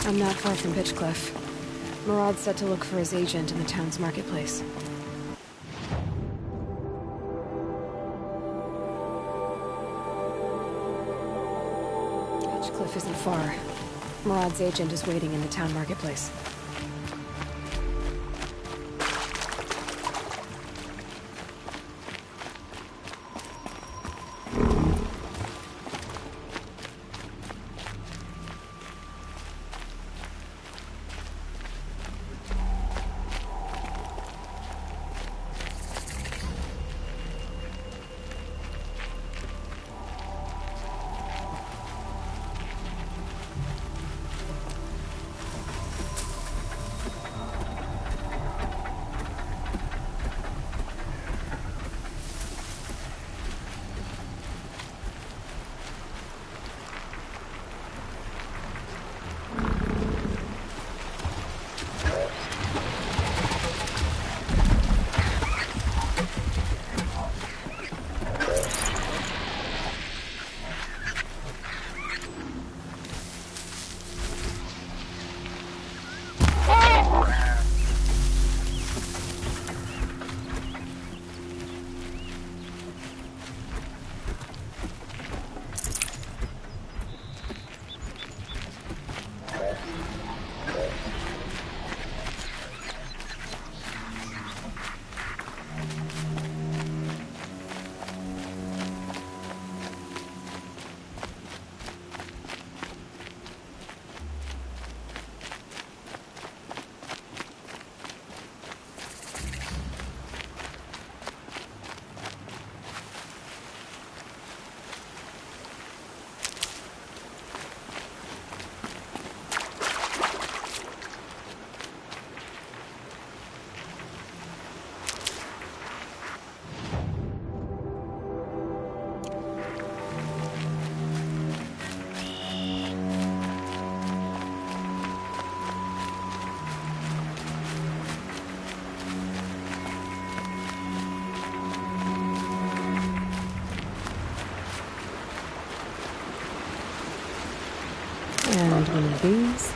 I'm not far from Pitchcliff. Murad's set to look for his agent in the town's marketplace. Pitchcliff isn't far. Murad's agent is waiting in the town marketplace. And one of these.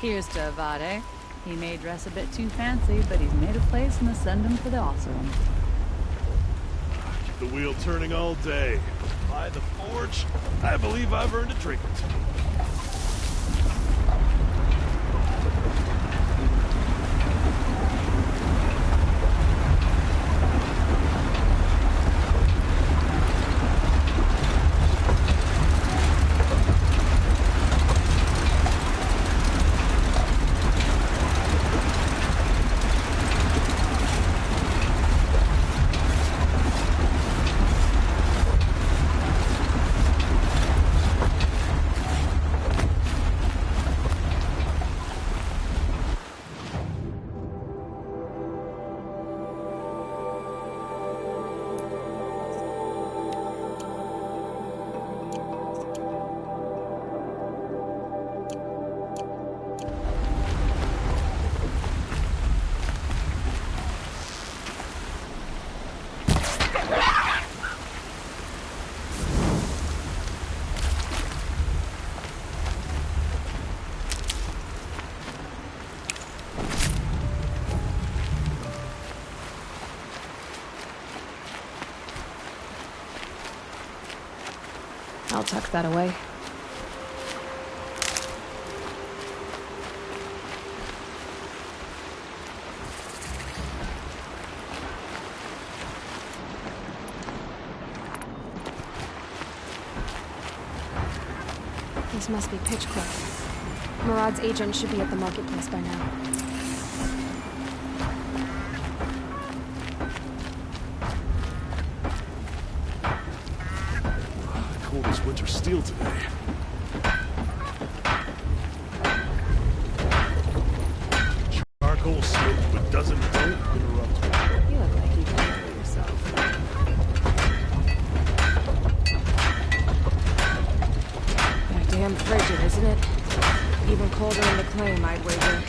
Here's to Avade. He may dress a bit too fancy, but he's made a place in the Sundom for the awesome. Keep the wheel turning all day. By the forge, I believe I've earned a drink or two. I'll tuck that away. This must be Pitchcliff. Murad's agent should be at the marketplace by now. Cold as winter steel today. Charcoal smoke, but don't interrupt me. You look like you can do it yourself. damn frigid, isn't it? Even colder in the claim, I'd wager.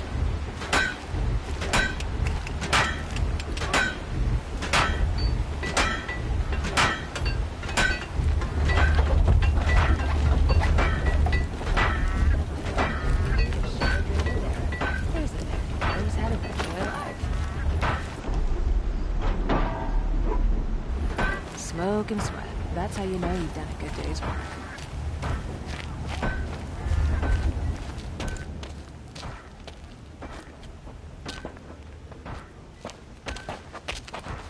Smoke and sweat. That's how you know you've done a good day's work.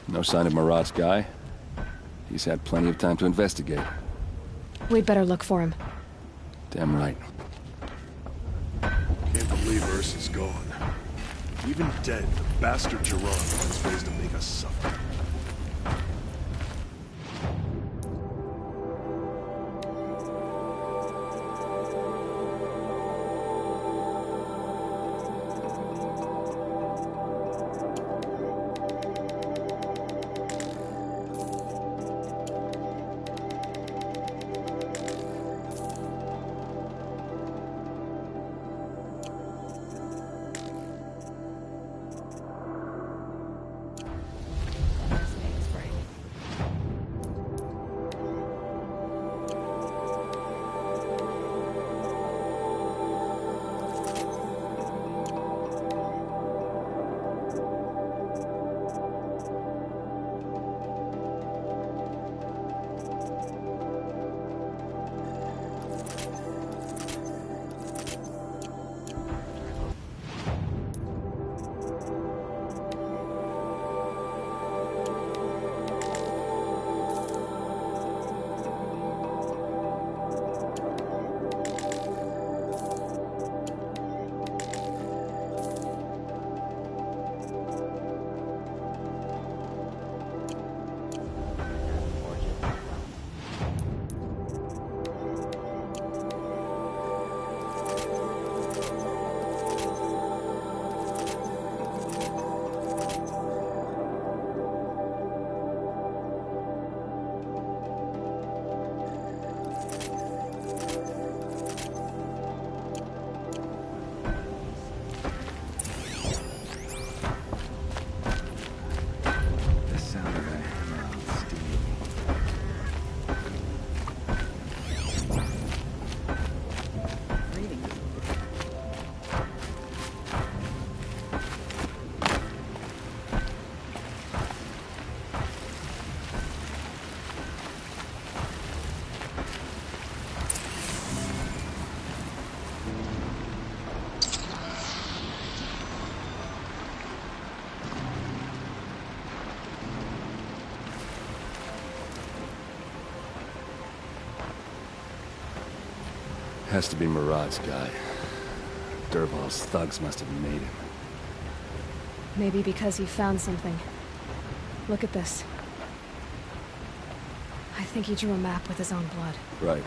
No sign of Murad's guy. He's had plenty of time to investigate. We'd better look for him. Damn right. Can't believe Ursa's gone. Even dead, the bastard Jerome finds ways to make us suffer. Has to be Murad's guy. Dervahl's thugs must have made him. Maybe because he found something. Look at this. I think he drew a map with his own blood. Right.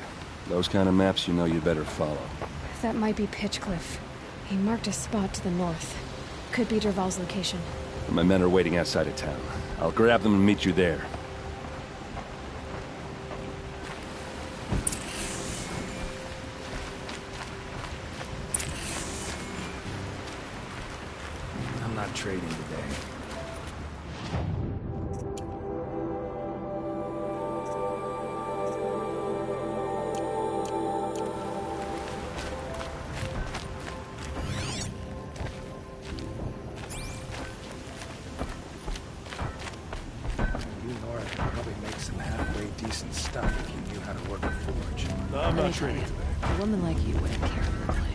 Those kind of maps you know you better follow. That might be Pitchcliff. He marked a spot to the north. Could be Dervahl's location. My men are waiting outside of town. I'll grab them and meet you there. I'm not trading today. Decent stuff if you knew how to work a forge. No, I'm not trading today. A woman like you wouldn't care if we're blamed.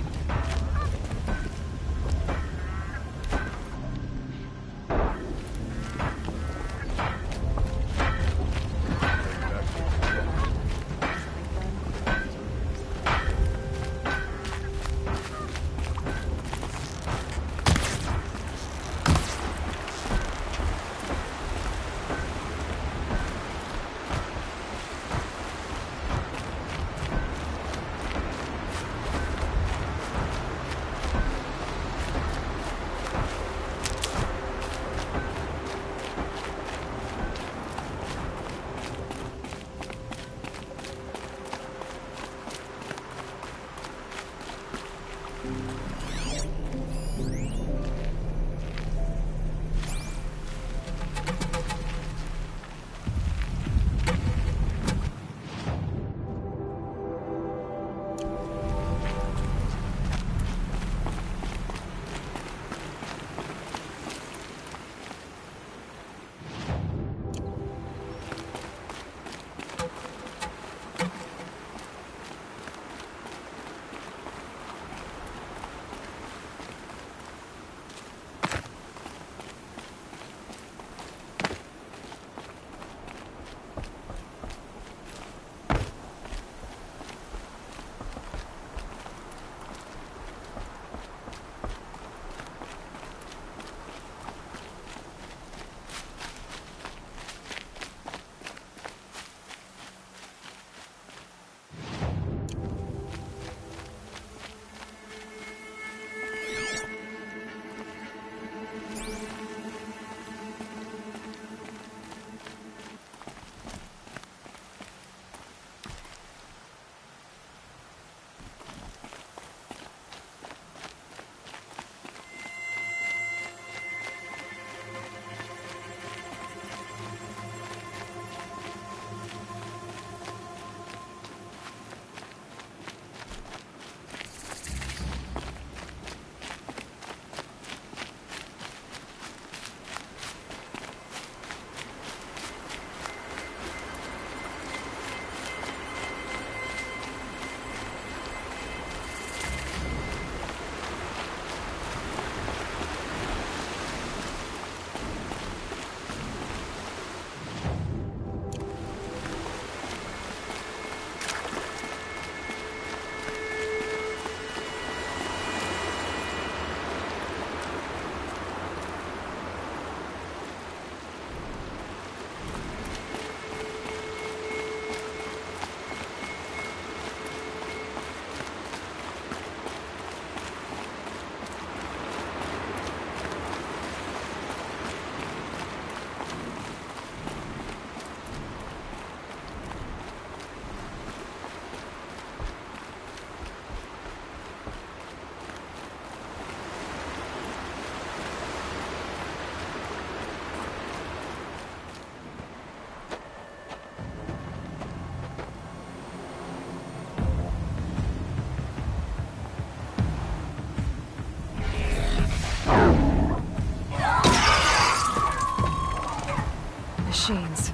machines.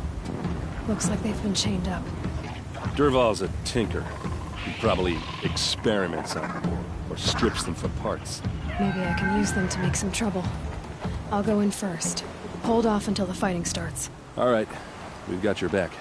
Looks like they've been chained up. Dervahl's a tinker. He probably experiments on them, or strips them for parts. Maybe I can use them to make some trouble. I'll go in first. Hold off until the fighting starts. All right, we've got your back.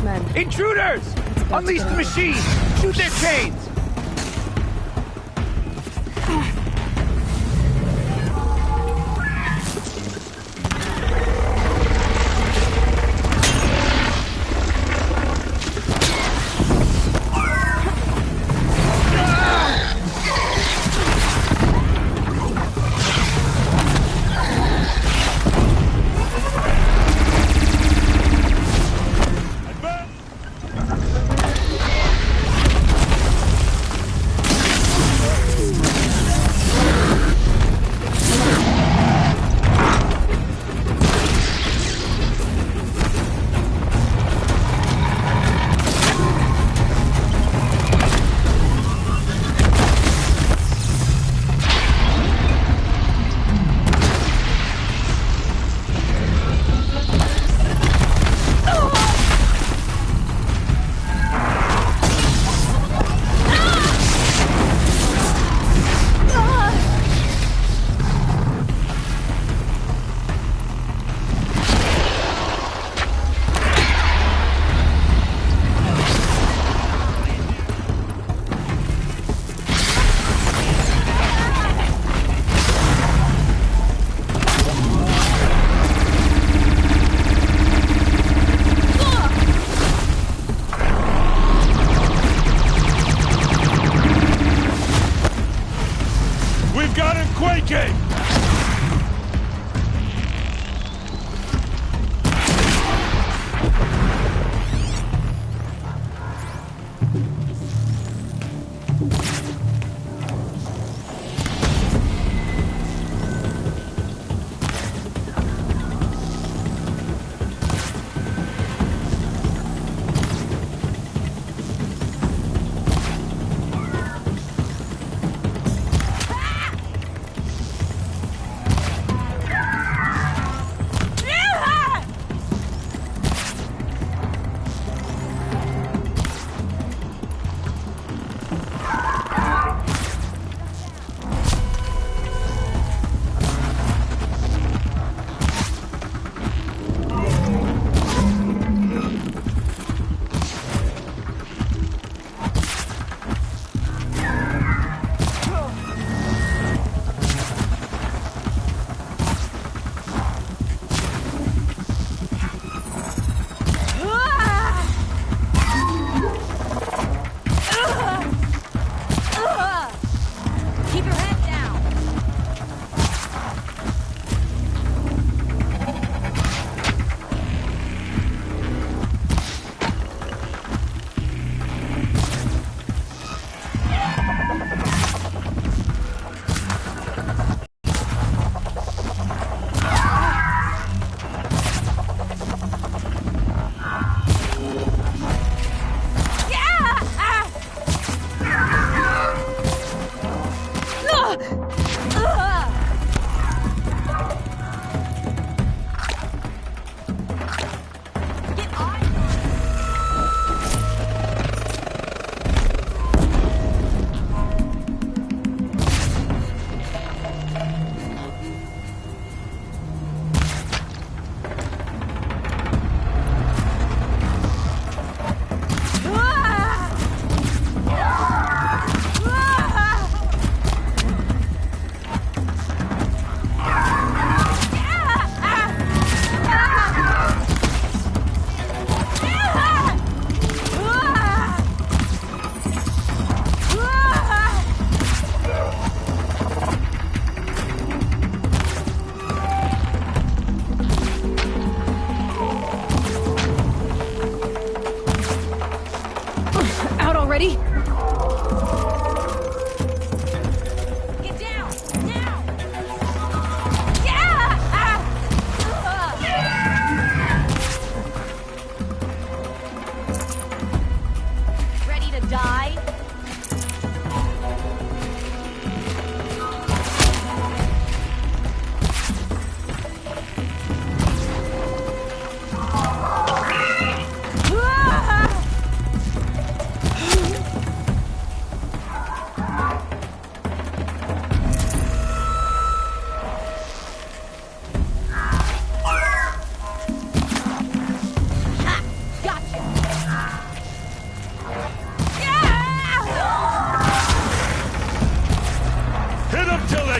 Men. Intruders! Unleash the machines! Shoot their chains!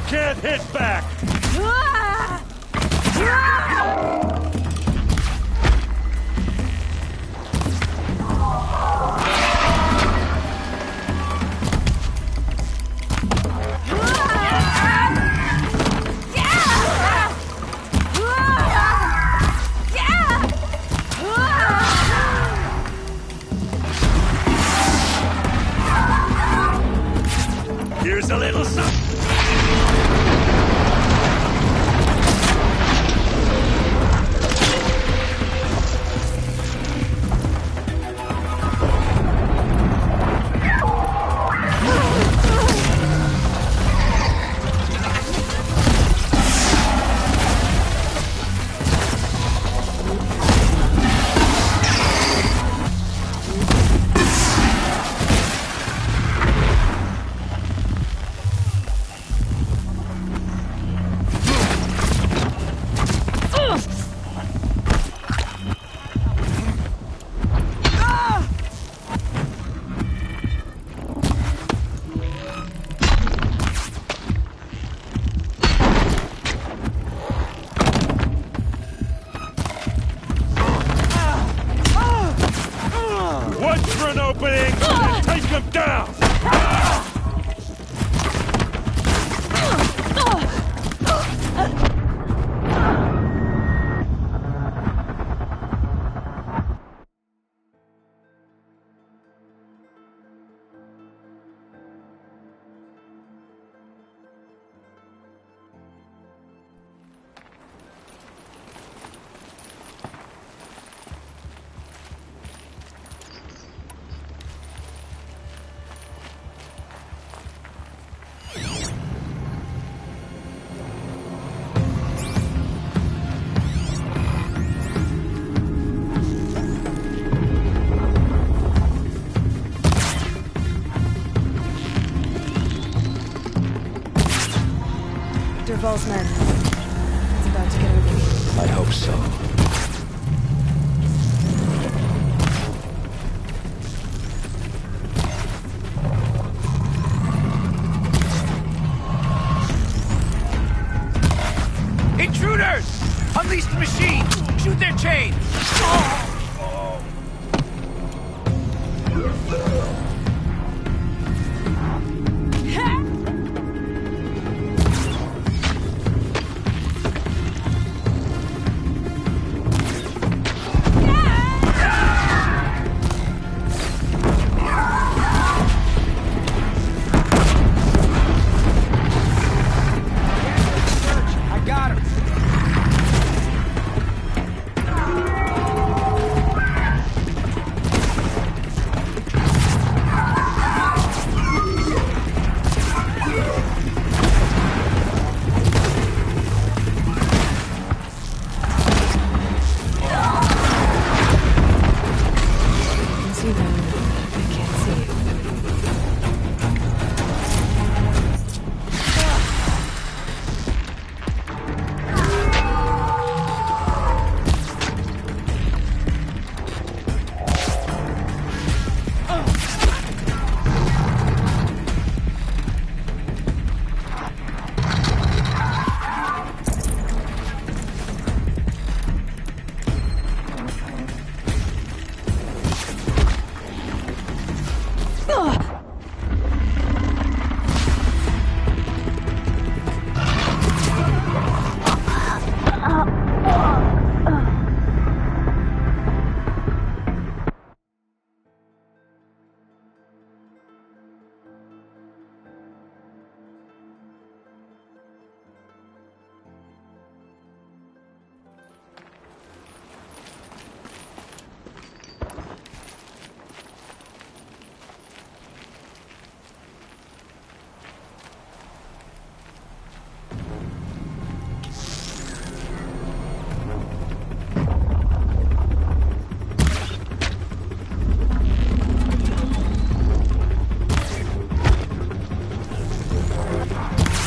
can't hit back! Here's a little something. Watch for an opening and take them down! Dervahl's men. It's about to get ugly. I hope so. Intruders! Unleash the machine! Shoot their chains! I got him! I can see them. I can't see you.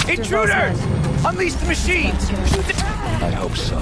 Intruders! Unleash the machines! Shoot the... I hope so.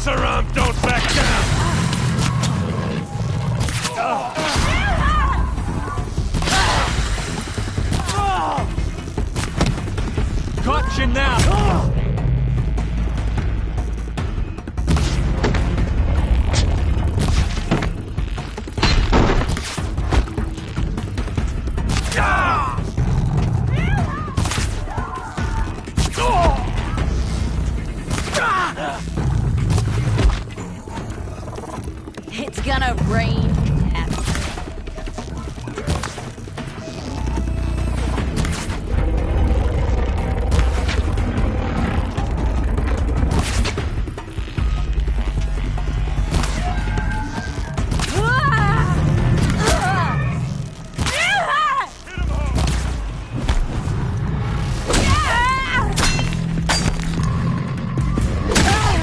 Saram, don't back down! Caught you now! It's gonna rain death.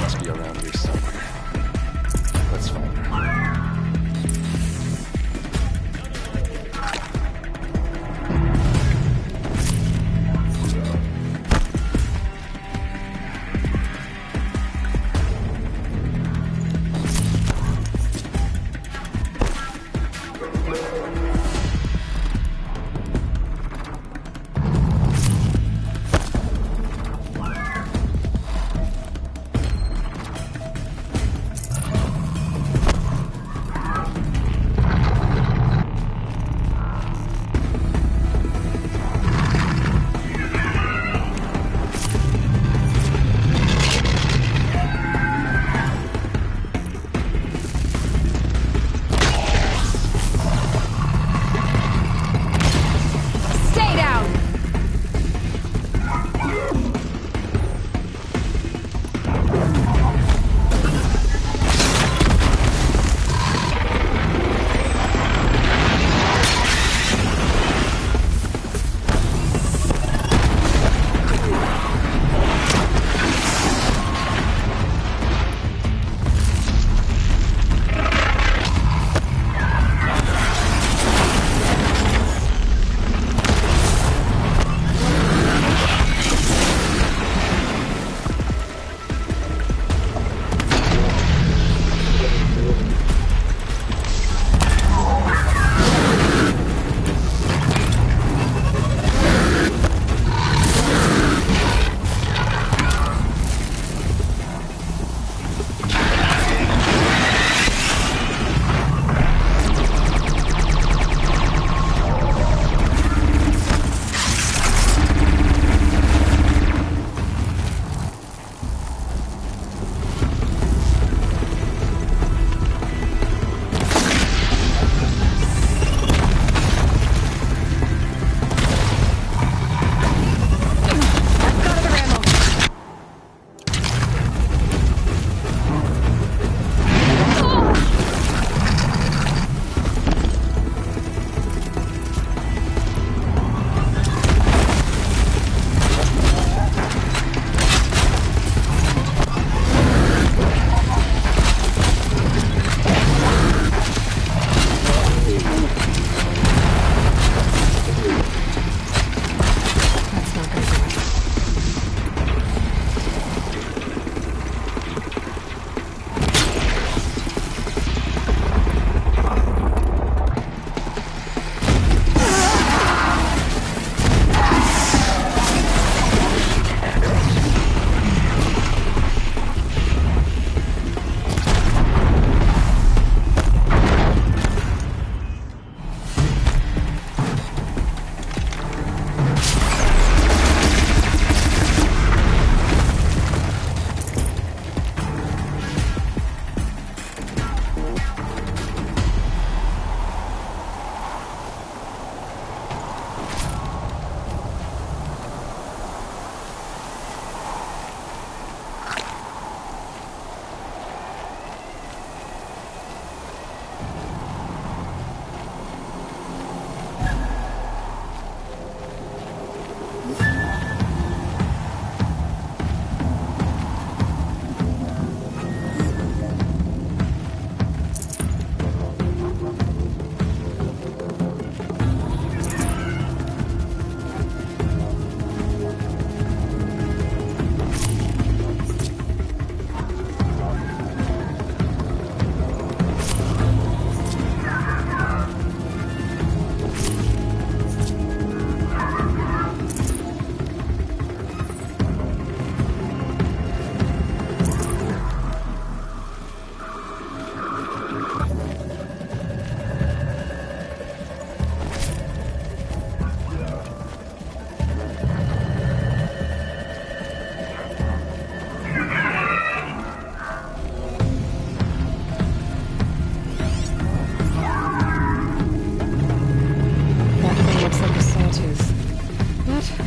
Must be around here somewhere. Let's find her.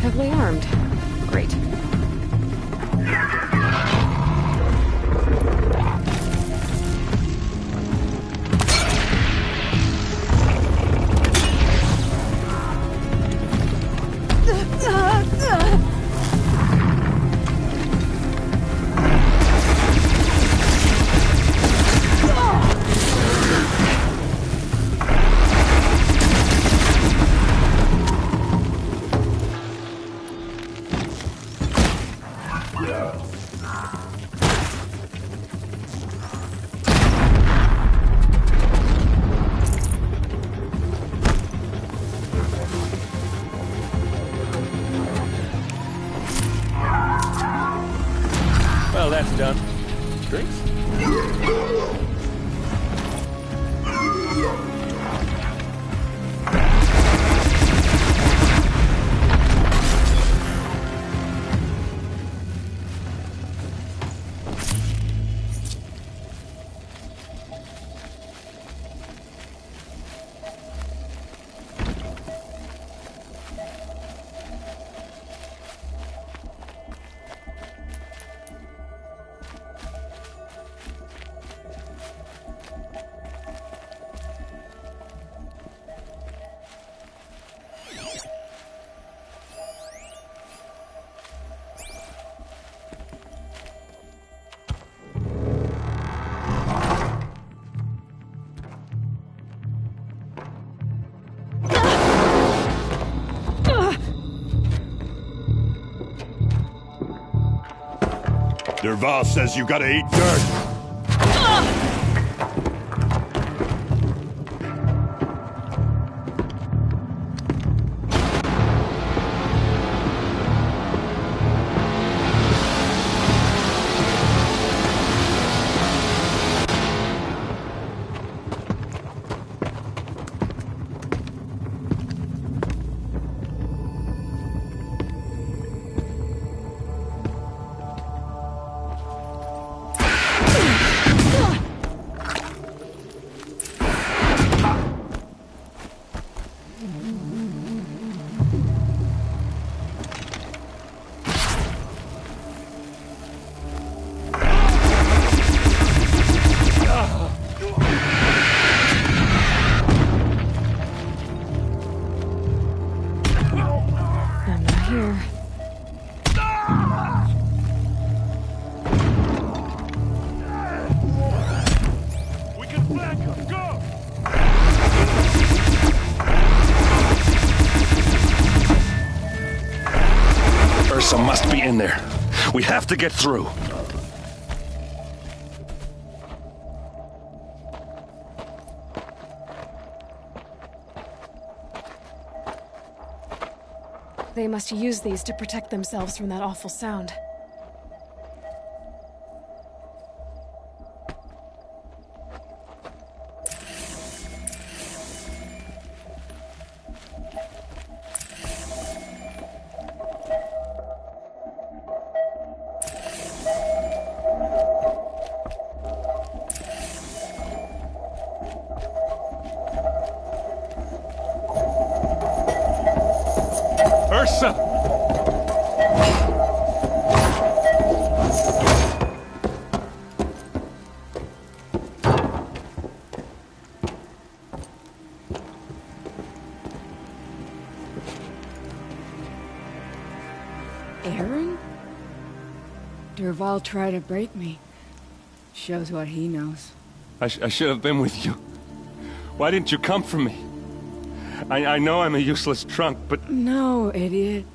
Heavily armed. Great. Well, that's done. Drinks? Derval says you gotta eat dirt. I'm not here. We can flank him. Go! Ursa must be in there. We have to get through. They must use these to protect themselves from that awful sound. Ursa! Aaron? Derval tried to break me. Shows what he knows. I should have been with you. Why didn't you come for me? I know I'm a useless trunk, but... No, idiot.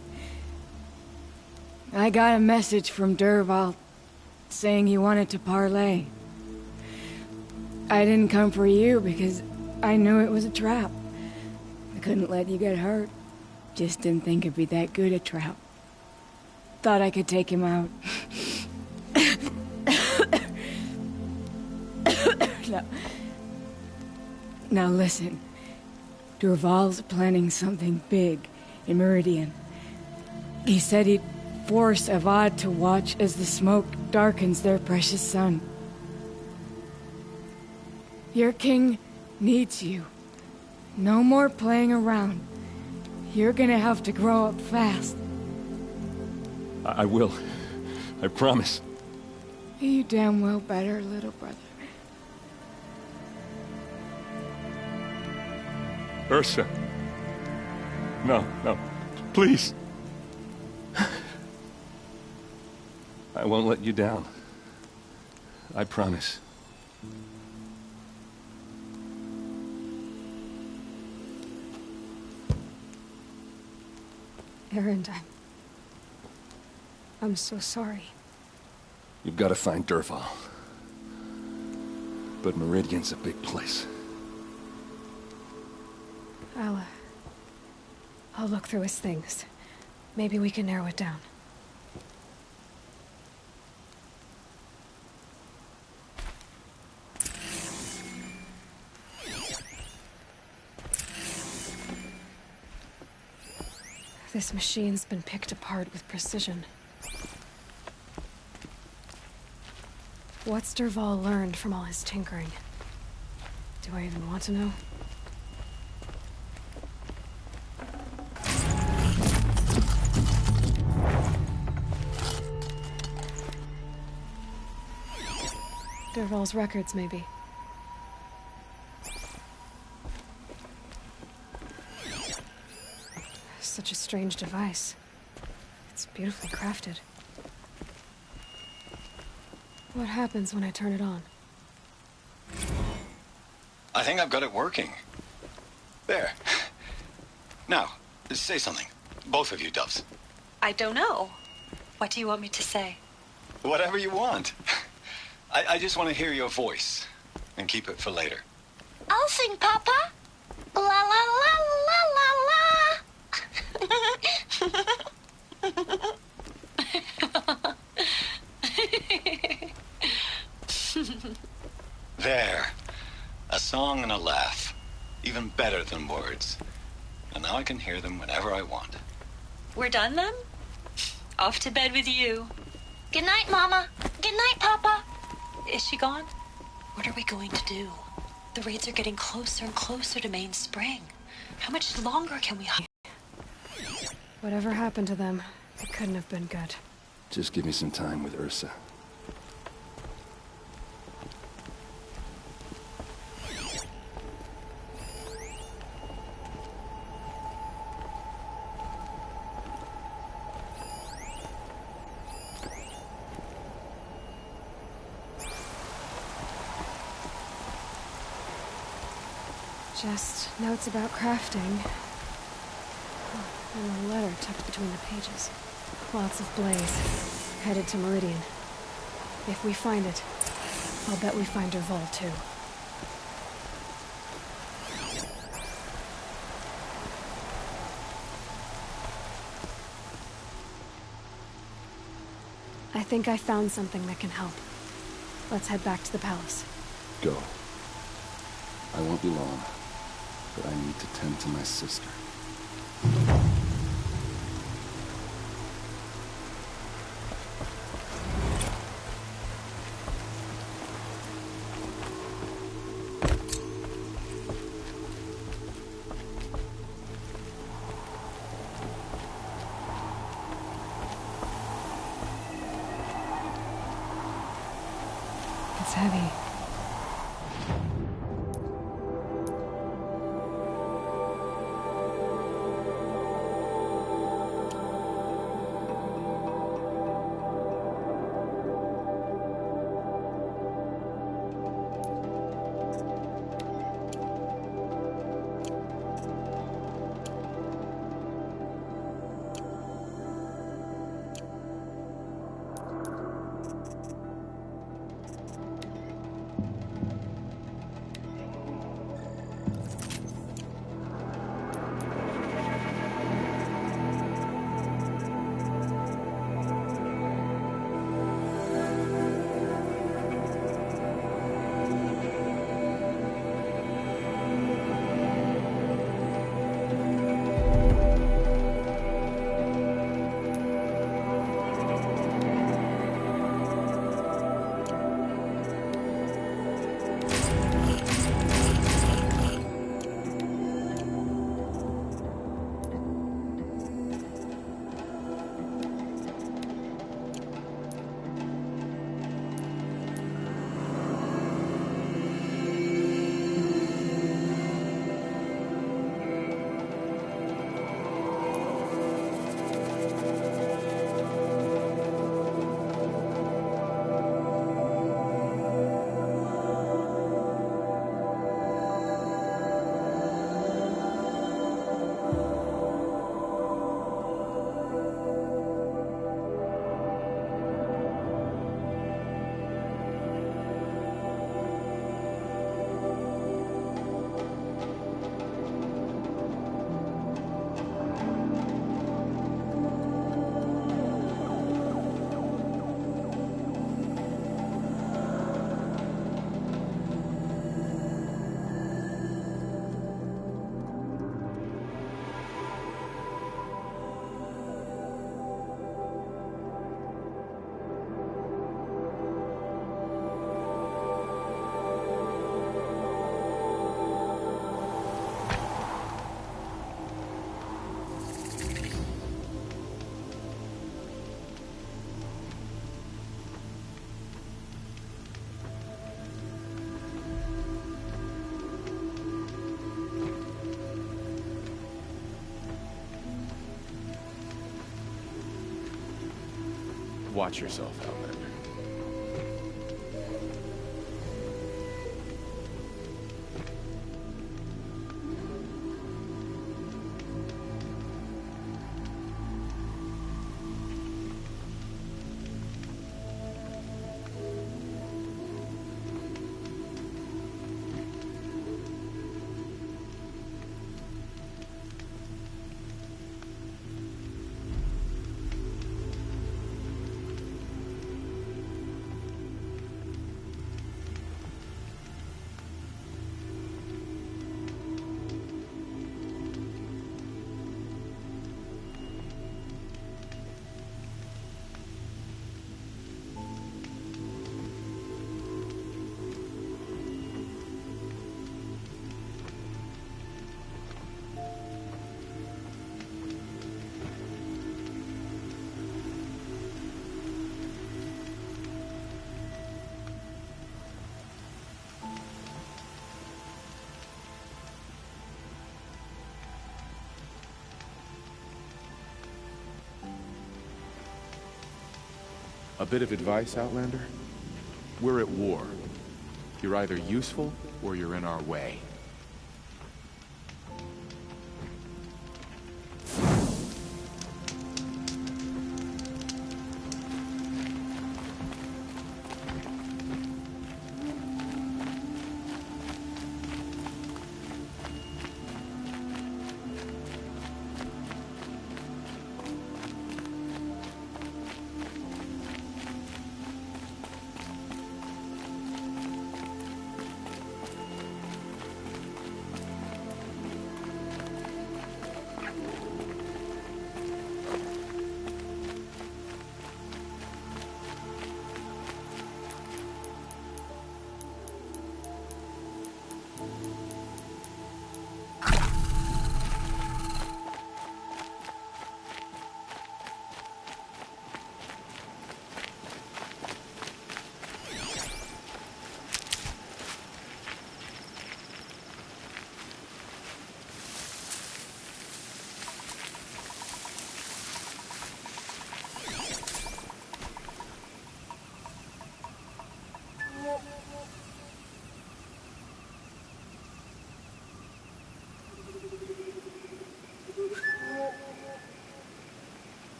I got a message from Derval saying he wanted to parlay. I didn't come for you because I knew it was a trap. I couldn't let you get hurt. Just didn't think it'd be that good a trap. Thought I could take him out. Now listen. Derval's planning something big in Meridian. He said he'd force Avad to watch as the smoke darkens their precious sun. Your king needs you. No more playing around. You're gonna have to grow up fast. I will. I promise. You damn well better, little brother. Ursa. No, no. Please. I won't let you down. I promise. Erend, I'm so sorry. You've got to find Dervahl. But Meridian's a big place. I'll look through his things. Maybe we can narrow it down. This machine's been picked apart with precision. What's Dervahl learned from all his tinkering? Do I even want to know? Dervahl's records, maybe. Such a strange device. It's beautifully crafted. What happens when I turn it on? I think I've got it working. There. Now, say something. Both of you, Doves. I don't know. What do you want me to say? Whatever you want. I just want to hear your voice. And keep it for later. I'll sing, Papa. La la la la la la. There. A song and a laugh. Even better than words. And now I can hear them whenever I want. We're done then? Off to bed with you. Good night, Mama. Good night, Papa. Is she gone? What are we going to do? The raids are getting closer and closer to Main Spring. How much longer can we hide? Whatever happened to them, it couldn't have been good. Just give me some time with Ursa. Just notes about crafting. And a letter tucked between the pages. Lots of blaze. Headed to Meridian. If we find it, I'll bet we find Dervahl too. I think I found something that can help. Let's head back to the palace. Go. I won't be long. But I need to tend to my sister. It's heavy. Watch yourself, Outlander. A bit of advice, Outlander? We're at war. You're either useful, or you're in our way.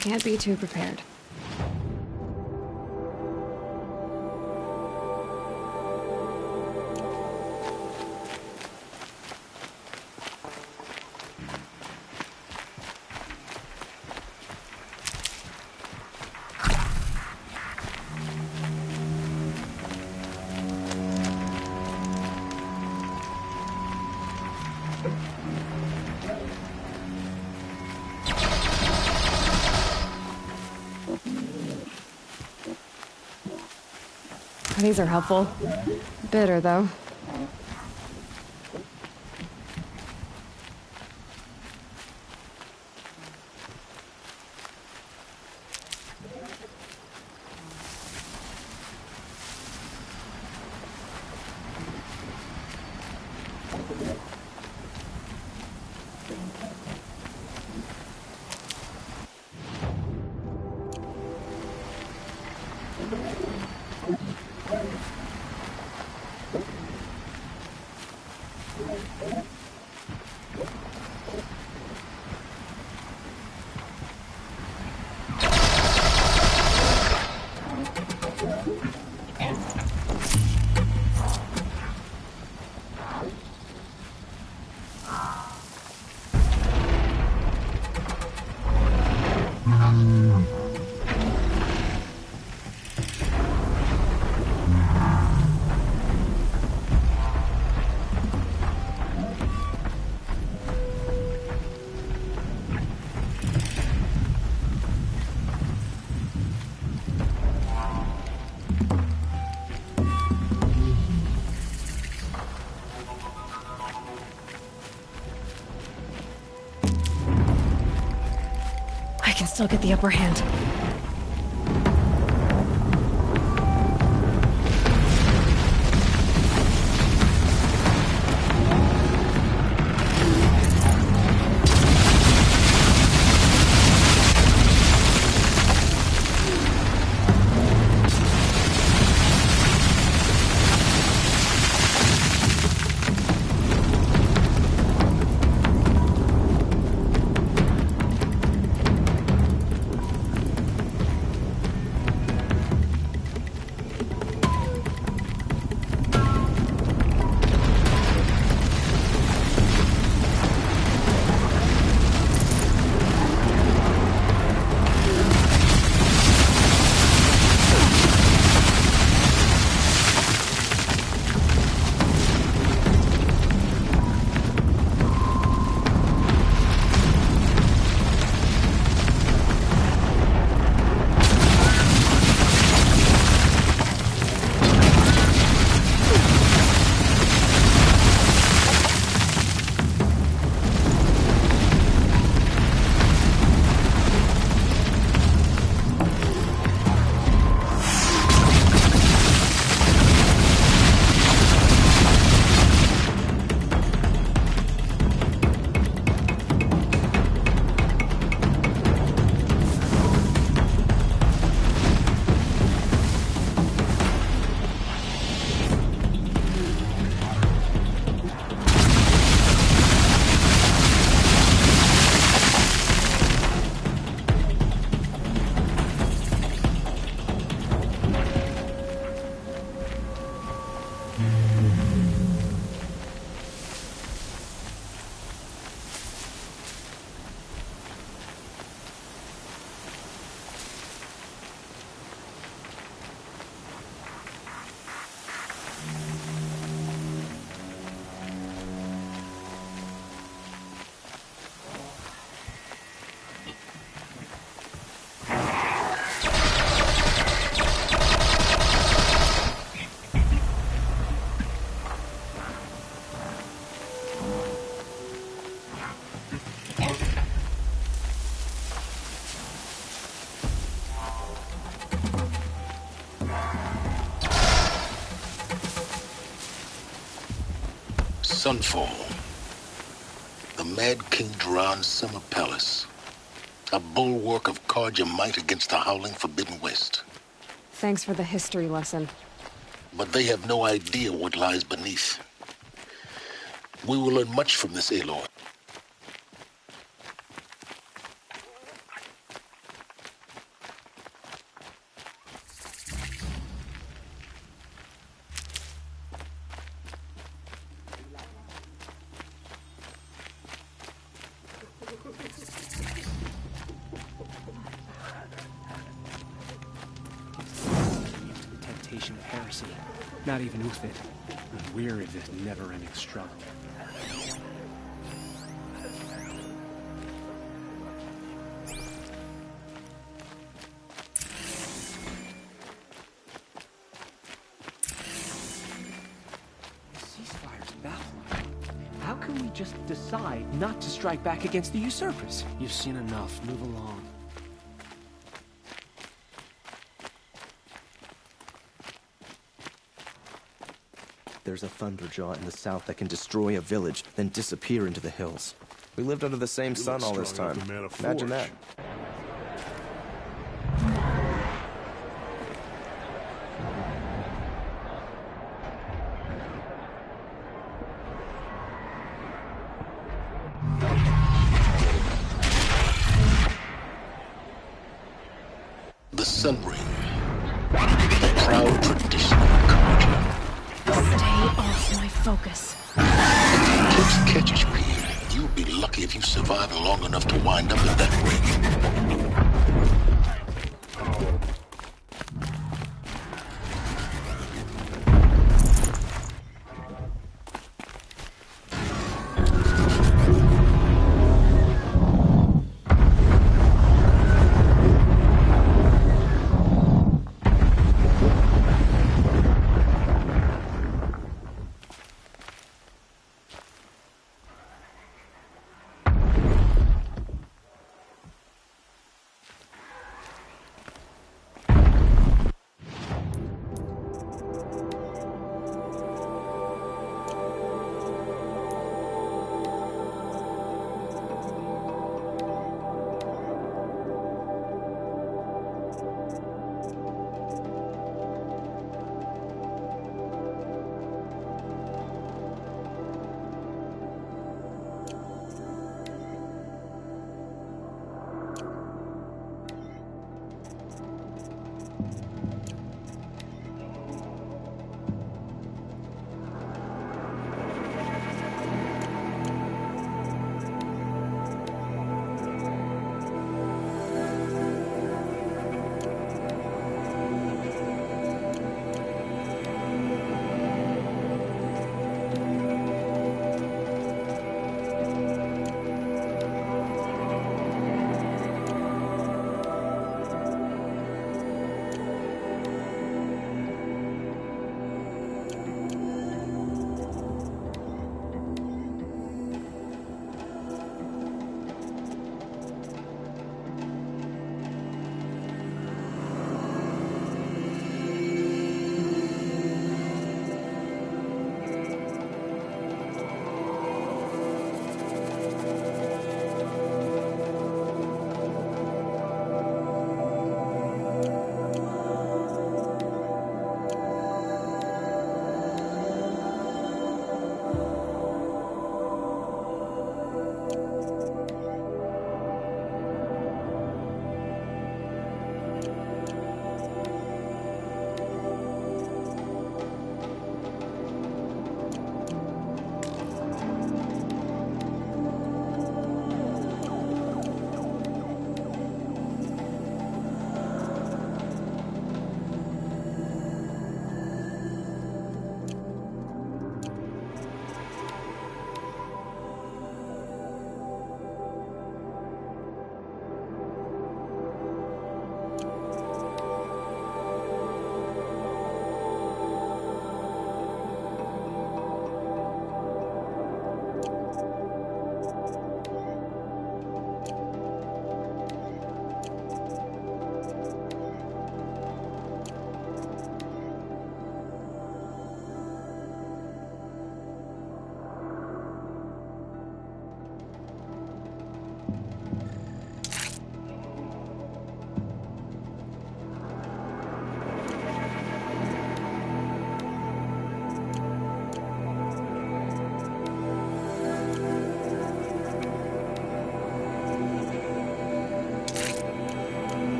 Can't be too prepared. These are helpful. Bitter, though. I can still get the upper hand. Sunfall. The Mad King Duran's summer palace. A bulwark of Carja might against the howling Forbidden West. Thanks for the history lesson. But they have no idea what lies beneath. We will learn much from this Aloy. Temptation of heresy. Not even with it. I'm weary of this never-ending struggle. Ceasefire's baffling. How can we just decide not to strike back against the usurpers? You've seen enough. Move along. There's a thunderjaw in the south that can destroy a village, then disappear into the hills. We lived under the same sun all this time. Imagine that. The Sun Ring. A proud tradition of Carja. Stay off my focus. If the catches you here, you'll be lucky if you survive long enough to wind up in that ring.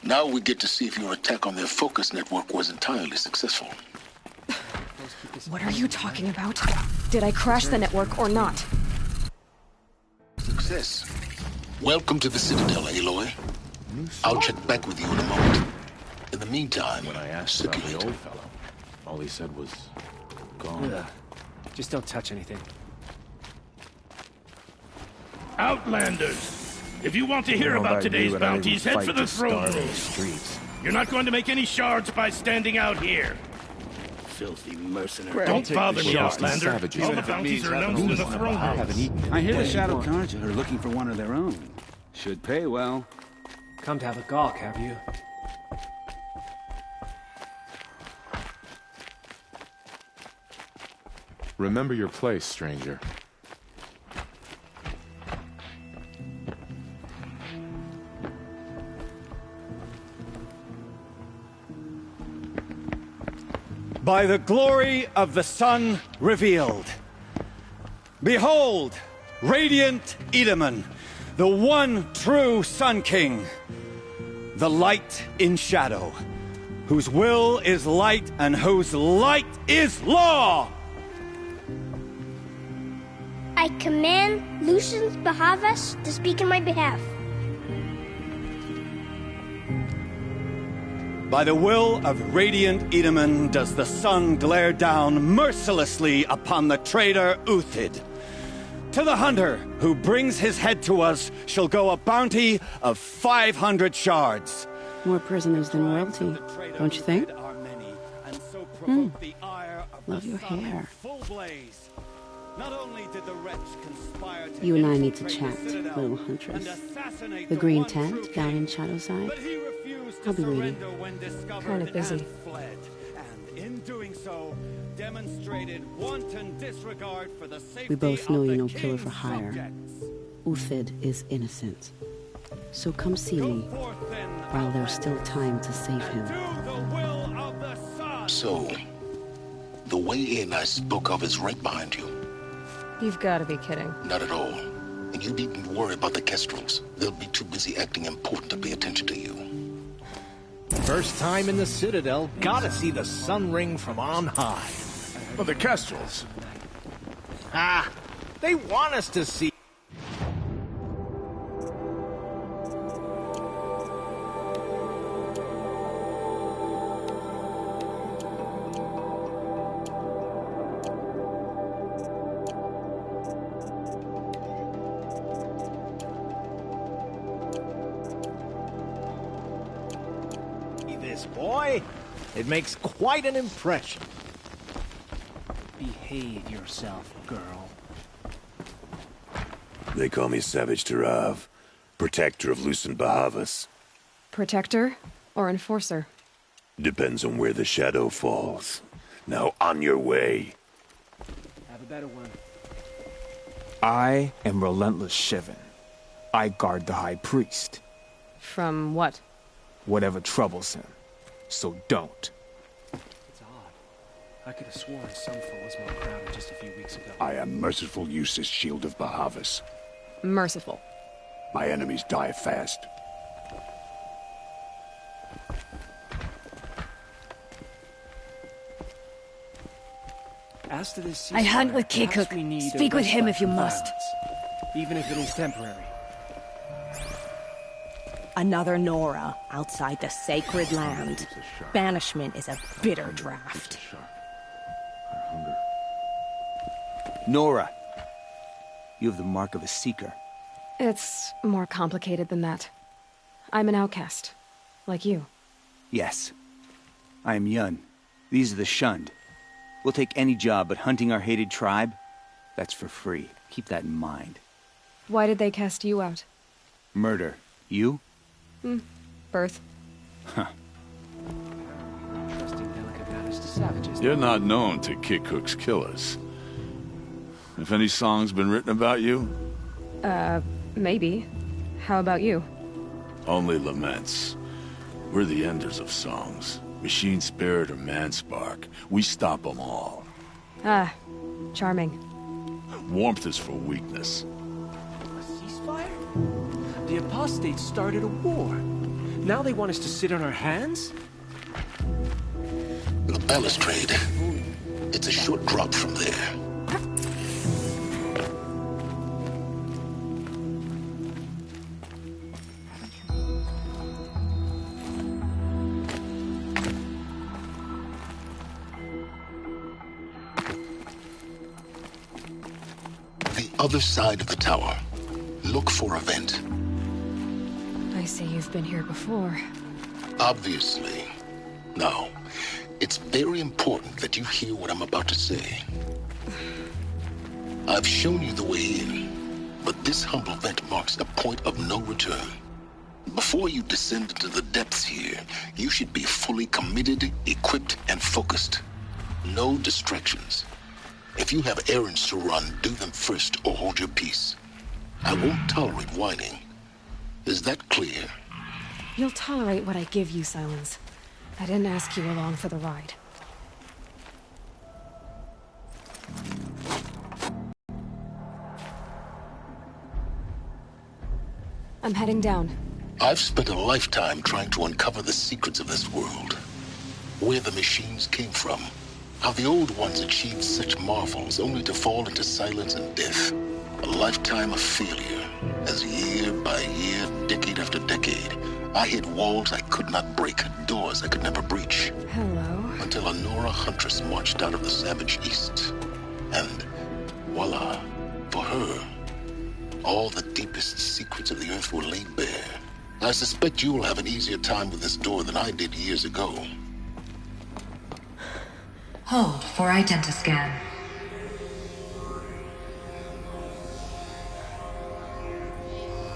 Now we get to see if your attack on their focus network was entirely successful. What are you talking about? Did I crash the network or not? Success. Welcome to the Citadel, Aloy. I'll check back with you in a moment. In the meantime, when I asked about the old fellow, all he said was, gone. Ugh. Just don't touch anything. Outlanders! If you want to hear about today's bounties, head for the throne room. You're not going to make any shards by standing out here. Filthy mercenary. Don't bother me, Outlander. All the bounties are announced in the throne room. I hear the Shadow Carja are looking for one of their own. Should pay well. Come to have a gawk, have you? Remember your place, stranger. By the glory of the sun revealed. Behold, radiant Edaman, the one true Sun King, the light in shadow, whose will is light and whose light is law! I command Lucius Bahavas to speak in my behalf. By the will of radiant Edaman does the sun glare down mercilessly upon the traitor Uthid. To the hunter who brings his head to us shall go a bounty of 500 shards. More prisoners than royalty, don't you think? Love your hair. You and I need to chat, little huntress. The green tent down in Shadowside? I'll be waiting. Kind of busy. We both know you're no killer for hire. Uthid is innocent. So come see me while there's still time to save him. So, the way in I spoke of is right behind you. You've got to be kidding. Not at all. And you needn't worry about the Kestrels. They'll be too busy acting important to pay attention to you. First time in the Citadel, gotta see the sun ring from on high. Well, the Kestrels. Ah, they want us to see. Boy, it makes quite an impression. Behave yourself, girl. They call me Savage Tarav, protector of Lucen Bahavas. Protector or enforcer? Depends on where the shadow falls. Now on your way. Have a better one. I am Relentless Shivan. I guard the High Priest. From what? Whatever troubles him. So don't. It's odd. I could have sworn Sunfall was more crowded just a few weeks ago. I am Merciful Eustace, Shield of Bahavas. Merciful. My enemies die fast. As to this I hunt with ceasefire, perhaps Kikuk. we need a Speak with him respite if you from must. violence, even if it is temporary. Another Nora outside the sacred land. Banishment is a bitter draft. Nora, you have the mark of a seeker. It's more complicated than that. I'm an outcast. Like you. Yes. I am Yun. These are the shunned. We'll take any job, but hunting our hated tribe, that's for free. Keep that in mind. Why did they cast you out? Murder. You? Birth. Huh. Trusting delicate matters to savages. You're not known to Kikuk's killers. If any song's been written about you? Maybe. How about you? Only laments. We're the enders of songs. Machine spirit or man spark. We stop them all. Ah, charming. Warmth is for weakness. A ceasefire? The apostates started a war. Now they want us to sit on our hands? The balustrade. It's a short drop from there. Other side of the tower. Look for a vent. I see you've been here before. Obviously. Now, it's very important that you hear what I'm about to say. I've shown you the way in, but this humble vent marks a point of no return. Before you descend into the depths here, you should be fully committed, equipped, and focused. No distractions. If you have errands to run, do them first or hold your peace. I won't tolerate whining. Is that clear? You'll tolerate what I give you, Silence. I didn't ask you along for the ride. I'm heading down. I've spent a lifetime trying to uncover the secrets of this world. Where the machines came from. How the old ones achieved such marvels only to fall into silence and death. A lifetime of failure, as year by year, decade after decade, I hit walls I could not break, doors I could never breach. Hello. Until a Nora huntress marched out of the savage east. And voila, for her, all the deepest secrets of the earth were laid bare. I suspect you will have an easier time with this door than I did years ago. Hold for identiscan.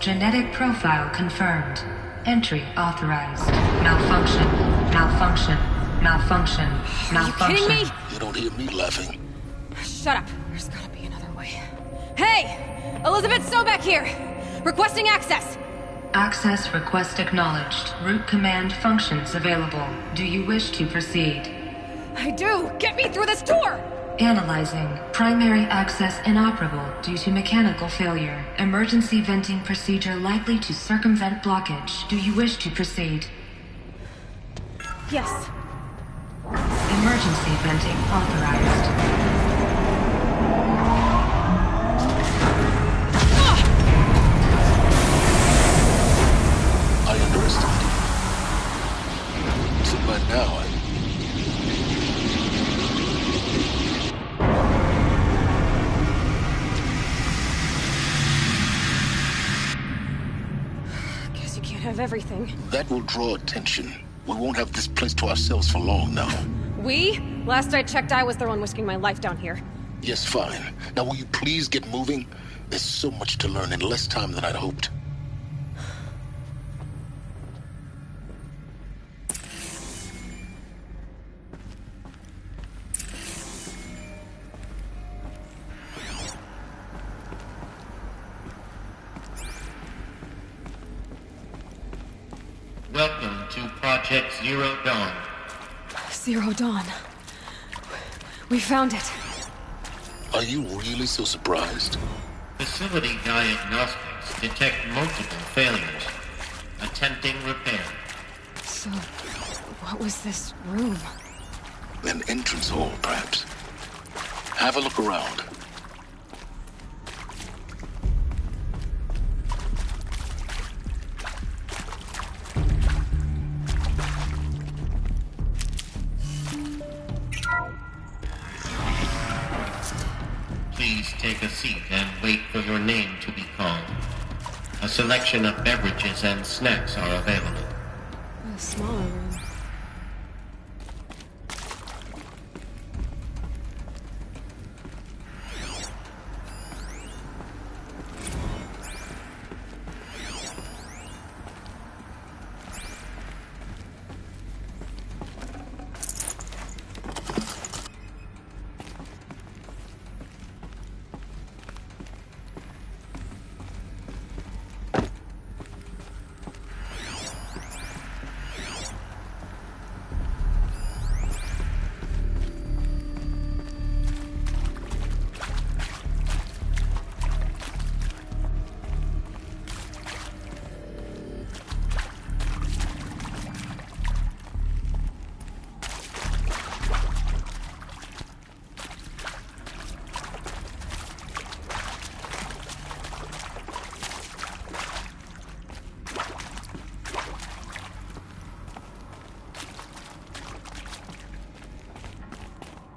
Genetic profile confirmed. Entry authorized. Malfunction. Malfunction. Malfunction. Malfunction. Are you kidding me? You don't hear me laughing. Shut up. There's gotta be another way. Hey! Elizabeth Sobek here! Requesting access! Access request acknowledged. Root command functions available. Do you wish to proceed? I do! Get me through this door! Analyzing. Primary access inoperable due to mechanical failure. Emergency venting procedure likely to circumvent blockage. Do you wish to proceed? Yes. Emergency venting authorized. I underestimated. So by now, Guess you can't have everything. that will draw attention. We won't have this place to ourselves for long now. We? Last I checked, I was the one risking my life down here. Yes, fine. Now will you please get moving? There's so much to learn in less time than I'd hoped. Welcome to Project Zero Dawn. Zero Dawn. We found it. Are you really so surprised? Facility diagnostics robots detect multiple failures. Attempting repair. So, what was this room? An entrance hall, perhaps. Have a look around. Please take a seat and wait for your name to be called. A selection of beverages and snacks are available. A smaller room.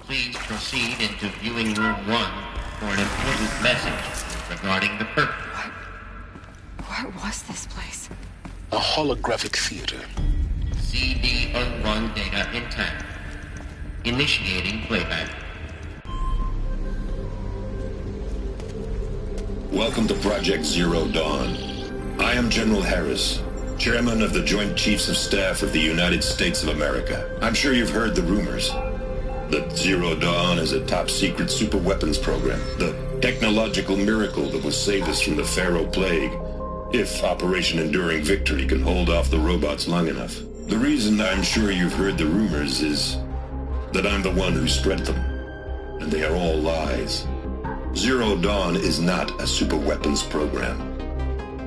Please proceed into viewing room 1 for an important message regarding the purpose. What was this place? A holographic theater. CD01 data intact. Initiating playback. Welcome to Project Zero Dawn. I am General Harris, Chairman of the Joint Chiefs of Staff of the United States of America. I'm sure you've heard the rumors that Zero Dawn is a top-secret superweapons program, the technological miracle that will save us from the Pharaoh Plague, if Operation Enduring Victory can hold off the robots long enough. The reason I'm sure you've heard the rumors is that I'm the one who spread them, and they are all lies. Zero Dawn is not a superweapons program,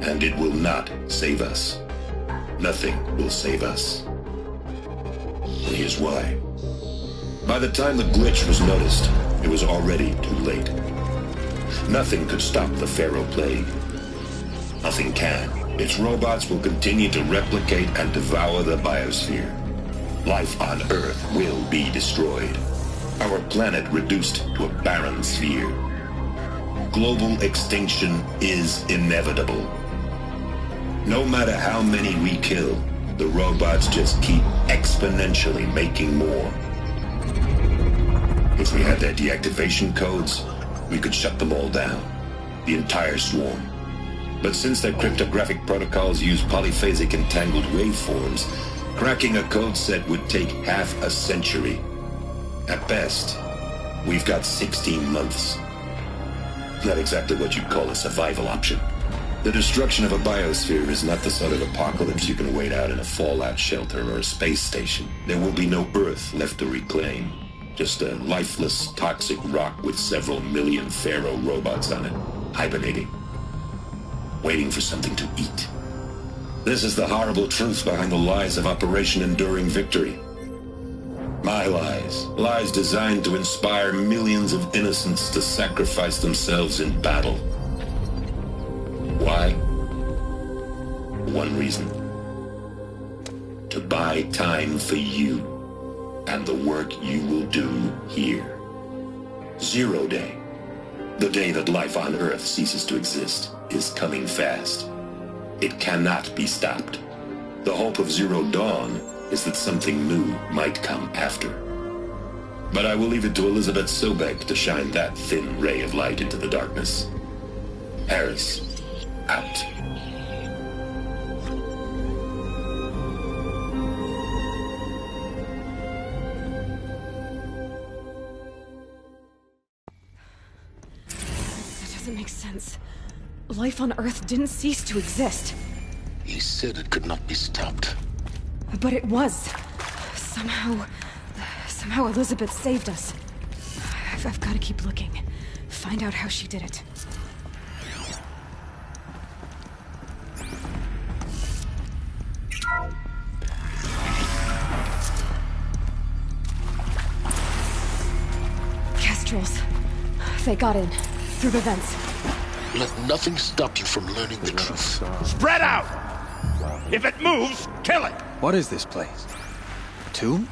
and it will not save us. Nothing will save us. And here's why. By the time the glitch was noticed, it was already too late. Nothing could stop the Pharaoh Plague. Nothing can. Its robots will continue to replicate and devour the biosphere. Life on Earth will be destroyed. Our planet reduced to a barren sphere. Global extinction is inevitable. No matter how many we kill, the robots just keep exponentially making more. If we had their deactivation codes, we could shut them all down. The entire swarm. But since their cryptographic protocols use polyphasic entangled waveforms, cracking a code set would take half a century. At best, we've got 16 months. Not exactly what you'd call a survival option. The destruction of a biosphere is not the sort of apocalypse you can wait out in a fallout shelter or a space station. There will be no Earth left to reclaim. Just a lifeless, toxic rock with several million Pharaoh robots on it, hibernating, waiting for something to eat. This is the horrible truth behind the lies of Operation Enduring Victory. My lies. Lies designed to inspire millions of innocents to sacrifice themselves in battle. Why? One reason. To buy time for you and the work you will do here. Zero Day, the day that life on Earth ceases to exist, is coming fast. It cannot be stopped. The hope of Zero Dawn is that something new might come after. But I will leave it to Elizabeth Sobek to shine that thin ray of light into the darkness. Harris, out. Makes sense. Life on Earth didn't cease to exist. He said it could not be stopped. But it was. Somehow Elizabeth saved us. I've got to keep looking. Find out how she did it. nostrils. They got in. Through the vents. Let nothing stop you from learning the truth. Spread out! If it moves, kill it! What is this place? A tomb?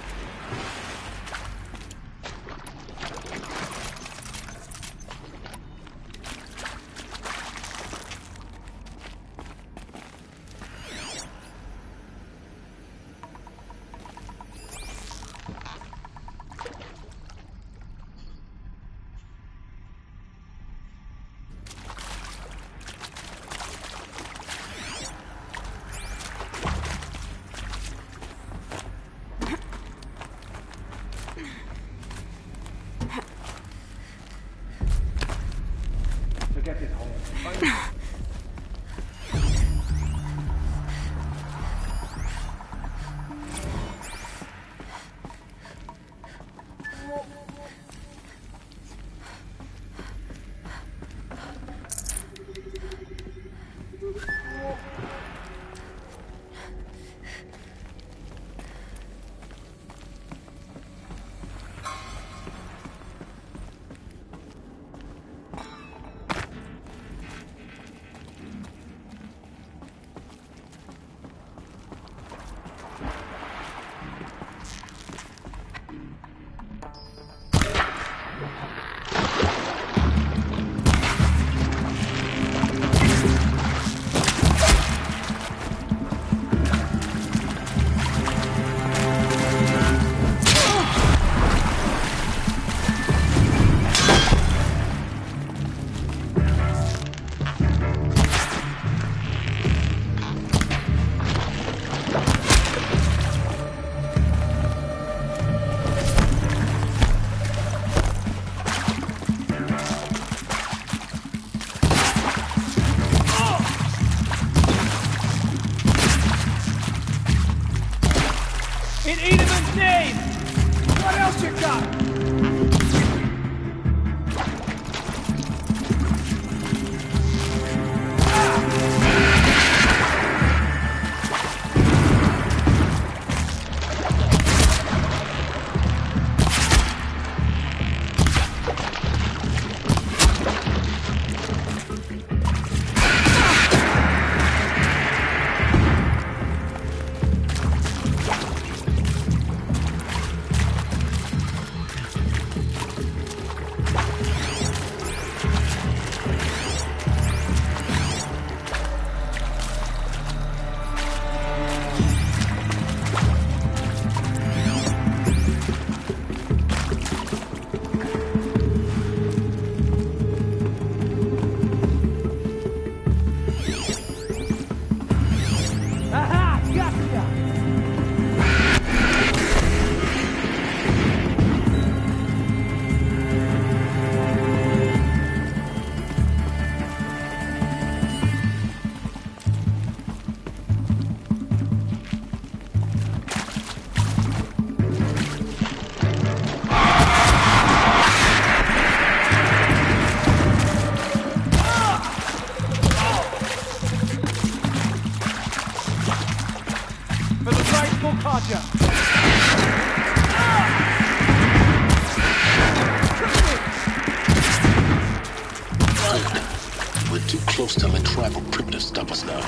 Close to let tribal primitives stop us now.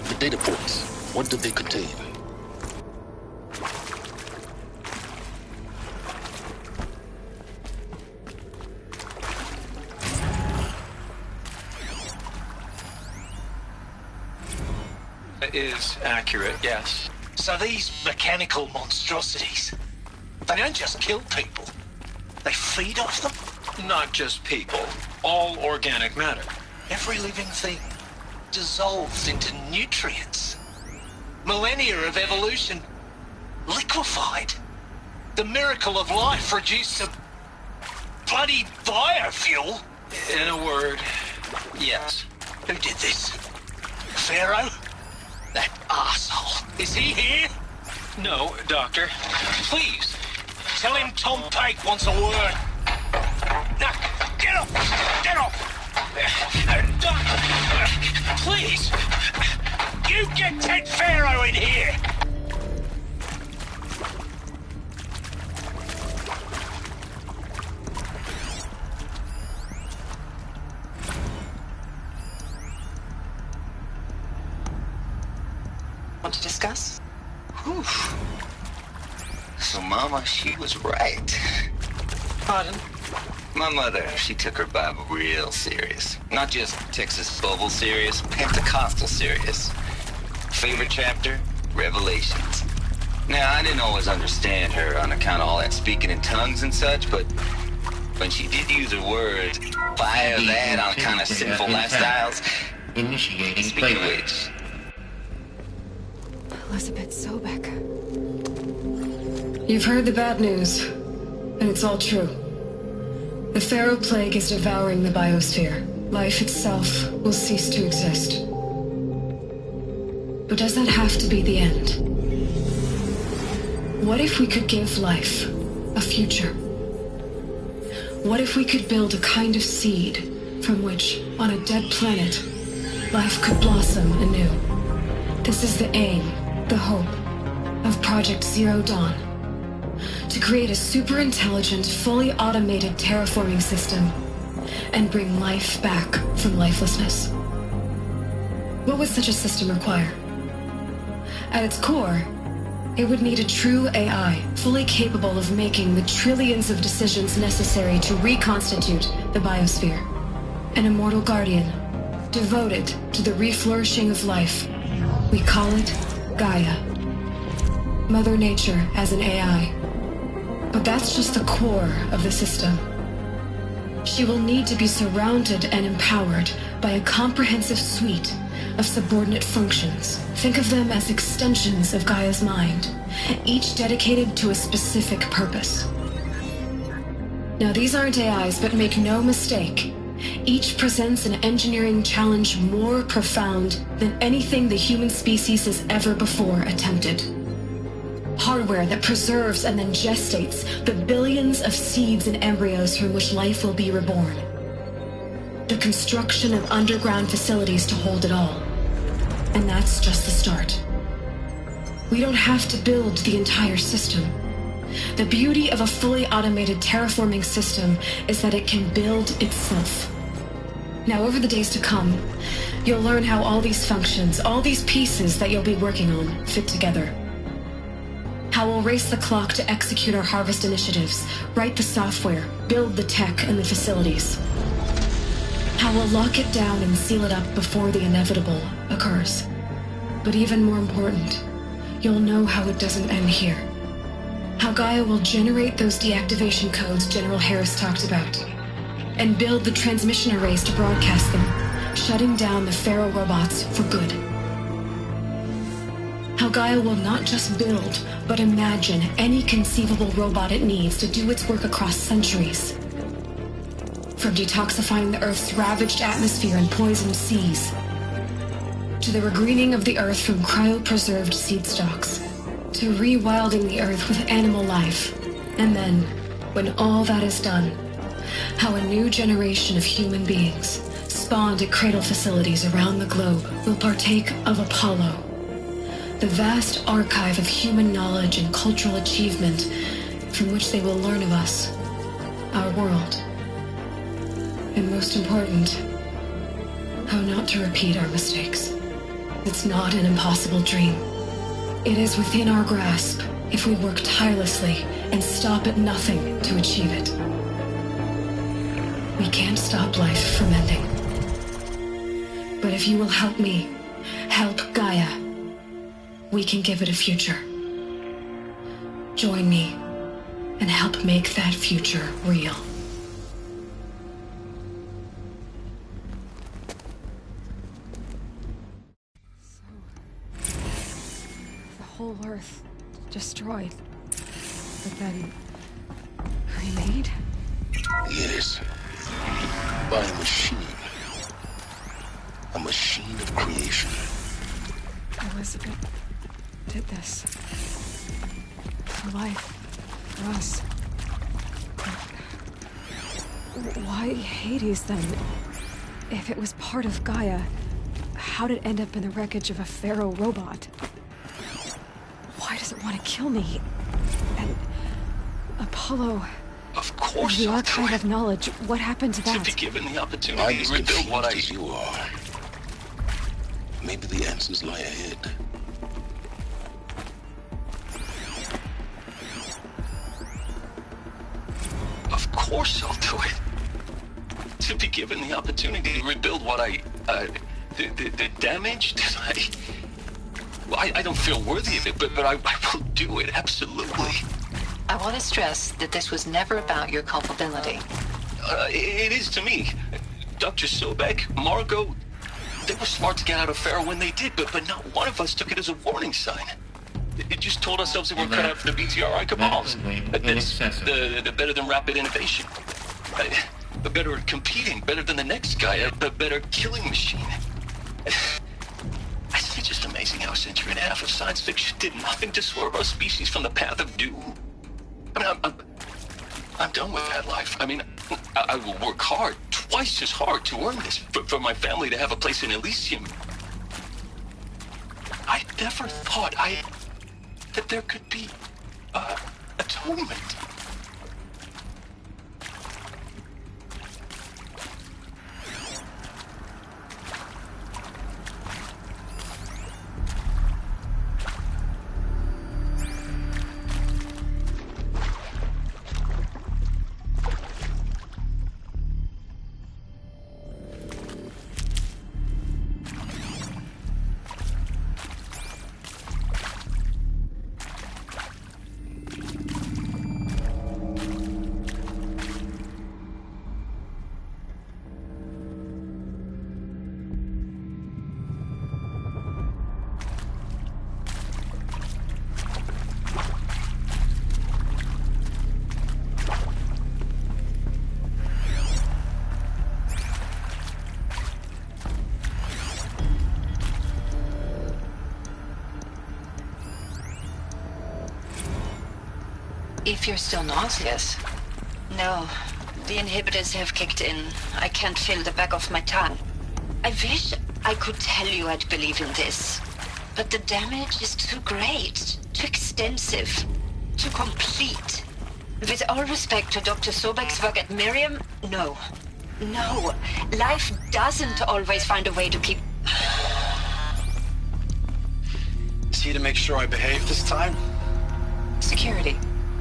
The data points, what did they contain? It is accurate, yes. So these mechanical monstrosities, they don't just kill people, they feed off them? Not just people, all organic matter. Every living thing dissolves into nutrients. Millennia of evolution liquefied. The miracle of life reduced to bloody biofuel. In a word, yes. Who did this? Pharaoh? That arsehole. Is he here? No, Doctor. Please, tell him Tom Pate wants a word. Now, get up! Get up! Doctor, please! You get Ted Pharaoh in here! Want to discuss? Whew. So, Mama, she was right. Pardon? My mother, she took her Bible real serious. Not just Texas Bible serious, Pentecostal serious. Favorite chapter? Revelations. Now, I didn't always understand her on account of all that speaking in tongues and such, but when she did use her words, fire that on kind of sinful lifestyles. Initiating Speaking of which, Elizabeth Sobek. You've heard the bad news, and it's all true. The Pharaoh Plague is devouring the biosphere. Life itself will cease to exist. But does that have to be the end? What if we could give life a future? What if we could build a kind of seed from which, on a dead planet, life could blossom anew? This is the aim, the hope, of Project Zero Dawn. To create a super-intelligent, fully automated terraforming system and bring life back from lifelessness. What would such a system require? At its core, it would need a true AI, fully capable of making the trillions of decisions necessary to reconstitute the biosphere. An immortal guardian, devoted to the reflourishing of life. We call it Gaia. Mother Nature as an AI. But that's just the core of the system. She will need to be surrounded and empowered by a comprehensive suite of subordinate functions. Think of them as extensions of Gaia's mind, each dedicated to a specific purpose. Now, these aren't AIs, but make no mistake, each presents an engineering challenge more profound than anything the human species has ever before attempted. Hardware that preserves and then gestates the billions of seeds and embryos from which life will be reborn. The construction of underground facilities to hold it all. And that's just the start. We don't have to build the entire system. The beauty of a fully automated terraforming system is that it can build itself. Now, over the days to come, you'll learn how all these functions, all these pieces that you'll be working on, fit together. How we'll race the clock to execute our harvest initiatives, write the software, build the tech and the facilities. How we'll lock it down and seal it up before the inevitable occurs. But even more important, you'll know how it doesn't end here. How Gaia will generate those deactivation codes General Harris talked about, and build the transmission arrays to broadcast them, shutting down the Pharaoh robots for good. How Gaia will not just build, but imagine any conceivable robot it needs to do its work across centuries. From detoxifying the Earth's ravaged atmosphere and poisoned seas, to the regreening of the Earth from cryopreserved seed stalks, to rewilding the Earth with animal life. And then, when all that is done, how a new generation of human beings, spawned at cradle facilities around the globe, will partake of Apollo, the vast archive of human knowledge and cultural achievement from which they will learn of us, our world. And most important, how not to repeat our mistakes. It's not an impossible dream. It is within our grasp if we work tirelessly and stop at nothing to achieve it. We can't stop life from ending. But if you will help me, help Gaia, we can give it a future. Join me and help make that future real. The whole Earth destroyed, but then remade? Yes. By a machine. A machine of creation. Elizabeth did this. For life. For us. But why Hades, then? If it was part of Gaia, how did it end up in the wreckage of a Pharaoh robot? Why does it want to kill me? And Apollo... Of course, the archive of knowledge, what happened to that? To be given the opportunity to rebuild what you are. Maybe the answers lie ahead. course I'll do it. To be given the opportunity to rebuild what the damage that I don't feel worthy of it, but I will do it, absolutely. I want to stress that this was never about your culpability. It is to me. Dr. Sobek, Margot, they were smart to get out of Pharaoh when they did, but not one of us took it as a warning sign. It just told ourselves that we're cut out for the BTRI cabals. That's the better than rapid innovation. Better at competing, better than the next guy, a better killing machine. It's just amazing how a century and a half of science fiction did nothing to swerve our species from the path of doom. I mean, I'm done with that life. I mean, I will work hard, twice as hard to earn this, for my family to have a place in Elysium. I never thought that there could be atonement. If you're still nauseous. No, the inhibitors have kicked in. I can't feel the back of my tongue. I wish I could tell you I'd believe in this. But the damage is too great, too extensive, too complete. With all respect to Dr. Sobek's work at Miriam, no. No, life doesn't always find a way to keep... See to make sure I behave this time? Security.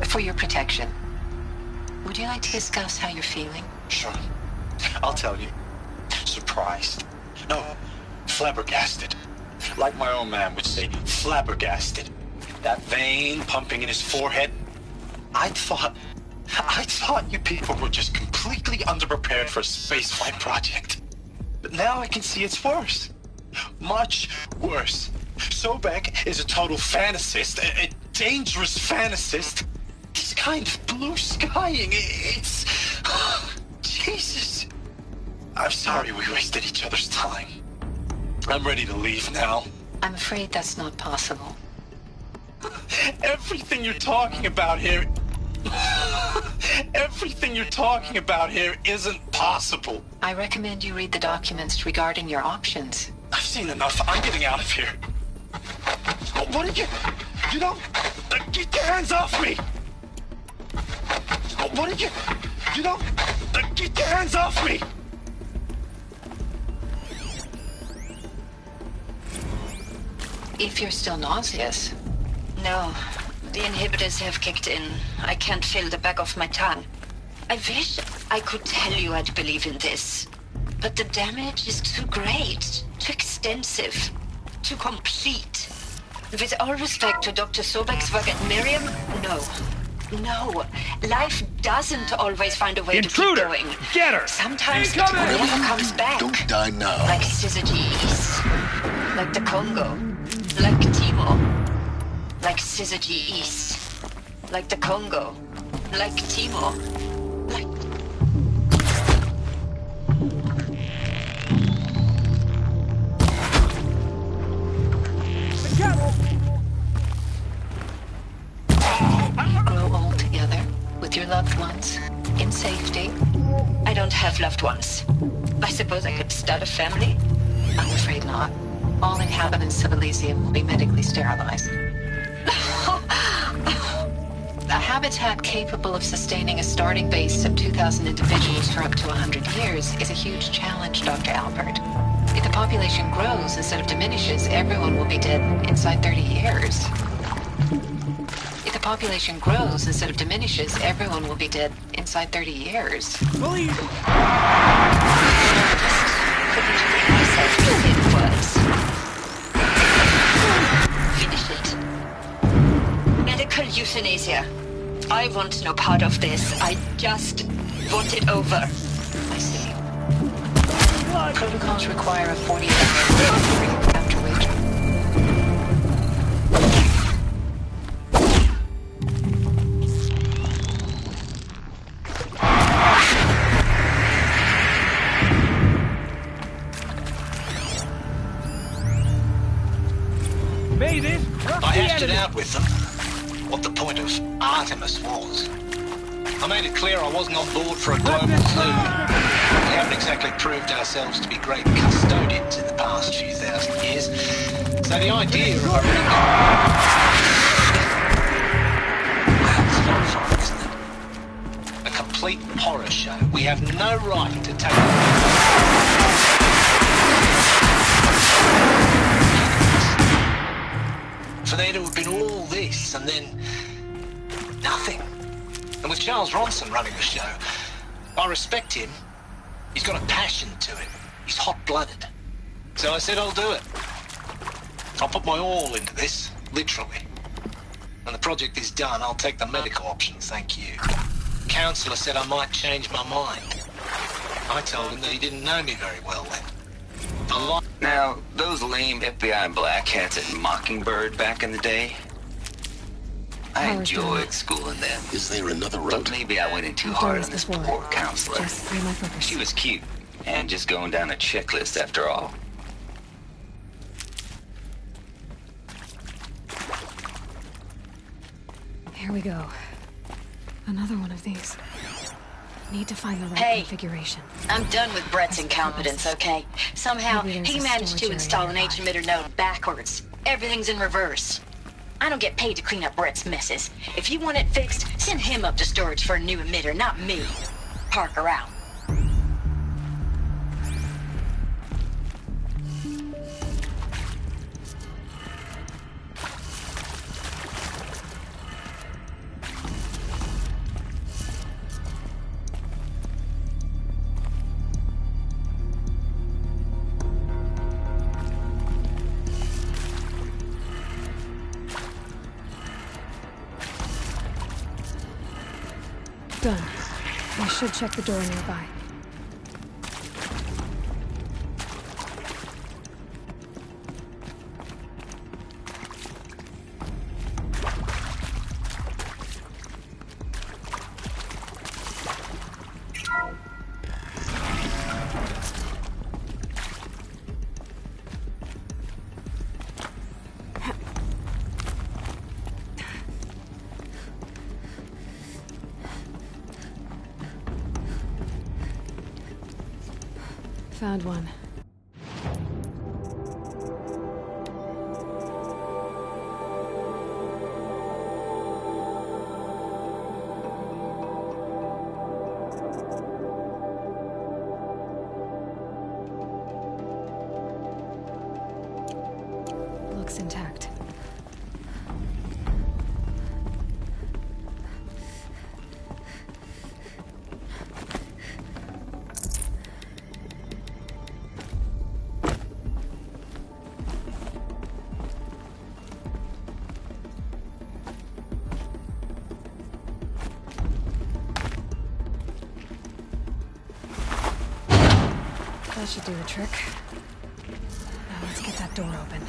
For your protection. Would you like to discuss how you're feeling? Sure. I'll tell you. Surprised. No, flabbergasted. Like my own man would say, flabbergasted. That vein pumping in his forehead. I thought you people were just completely underprepared for a spaceflight project. But now I can see it's worse. Much worse. Sobek is a total fantasist, a dangerous fantasist. He's kind of blue skying. It's... Jesus. I'm sorry we wasted each other's time. I'm ready to leave now. I'm afraid that's not possible. Everything you're talking about here... Everything you're talking about here isn't possible. I recommend you read the documents regarding your options. I've seen enough. I'm getting out of here. What did you... You don't... Get your hands off me! What did you... You don't... Get your hands off me! If you're still nauseous. No, the inhibitors have kicked in. I can't feel the back of my tongue. I wish I could tell you I'd believe in this. But the damage is too great, too extensive, too complete. With all respect to Dr. Sobek's work at Miriam, no. No, life doesn't always find a way to keep going. Get her! Sometimes it never comes back. Don't die now. Like Syzygy East. Like the Congo. Like Timor. Like Syzygy East. Like the Congo. Like Timor. Like... Grow old together with your loved ones in safety. I don't have loved ones. I suppose I could start a family? I'm afraid not. All inhabitants of Elysium will be medically sterilized. A habitat capable of sustaining a starting base of 2,000 individuals for up to 100 years is a huge challenge, Dr. Albert. If the population grows instead of diminishes, everyone will be dead inside 30 years. If the population grows instead of diminishes, everyone will be dead inside 30 years. Please! Finish it. Medical euthanasia. I want no part of this. I just want it over. I see. Protocols require a 48-hour recovery, after which... I hashed it out with them, what the point of Artemis was. I made it clear I wasn't on board for a global flu. We haven't exactly proved ourselves to be great custodians in the past few thousand years. So the idea of a It's horrifying, isn't it? A complete horror show. We have no right to take for there to have been all this and then nothing. And with Charles Ronson running the show, I respect him. He's got a passion to it. He's hot-blooded. So I said I'll do it. I'll put my all into this, literally. When the project is done, I'll take the medical option, thank you. The counsellor said I might change my mind. I told him that he didn't know me very well then. Now, those lame FBI black hats at Mockingbird back in the day, I enjoyed schooling them. Is there another route? But maybe I went in too hard on this poor counselor. Just free my focus. She was cute, and just going down a checklist after all. Here we go. Another one of these. Need to find the right configuration. I'm done with Brett's incompetence, okay? Somehow, he managed to install an H-emitter node backwards. Everything's in reverse. I don't get paid to clean up Brett's messes. If you want it fixed, send him up to storage for a new emitter, not me. Parker out. Done. I should check the door nearby. Found one. Looks intact. That should do the trick. Now let's get that door open.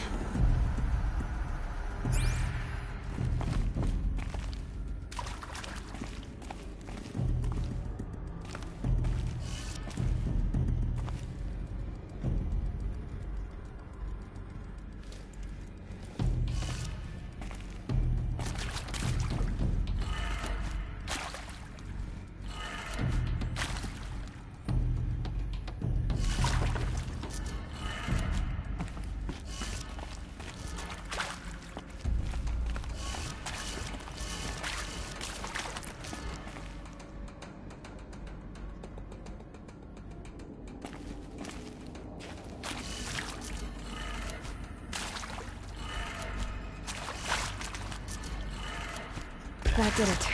That did it.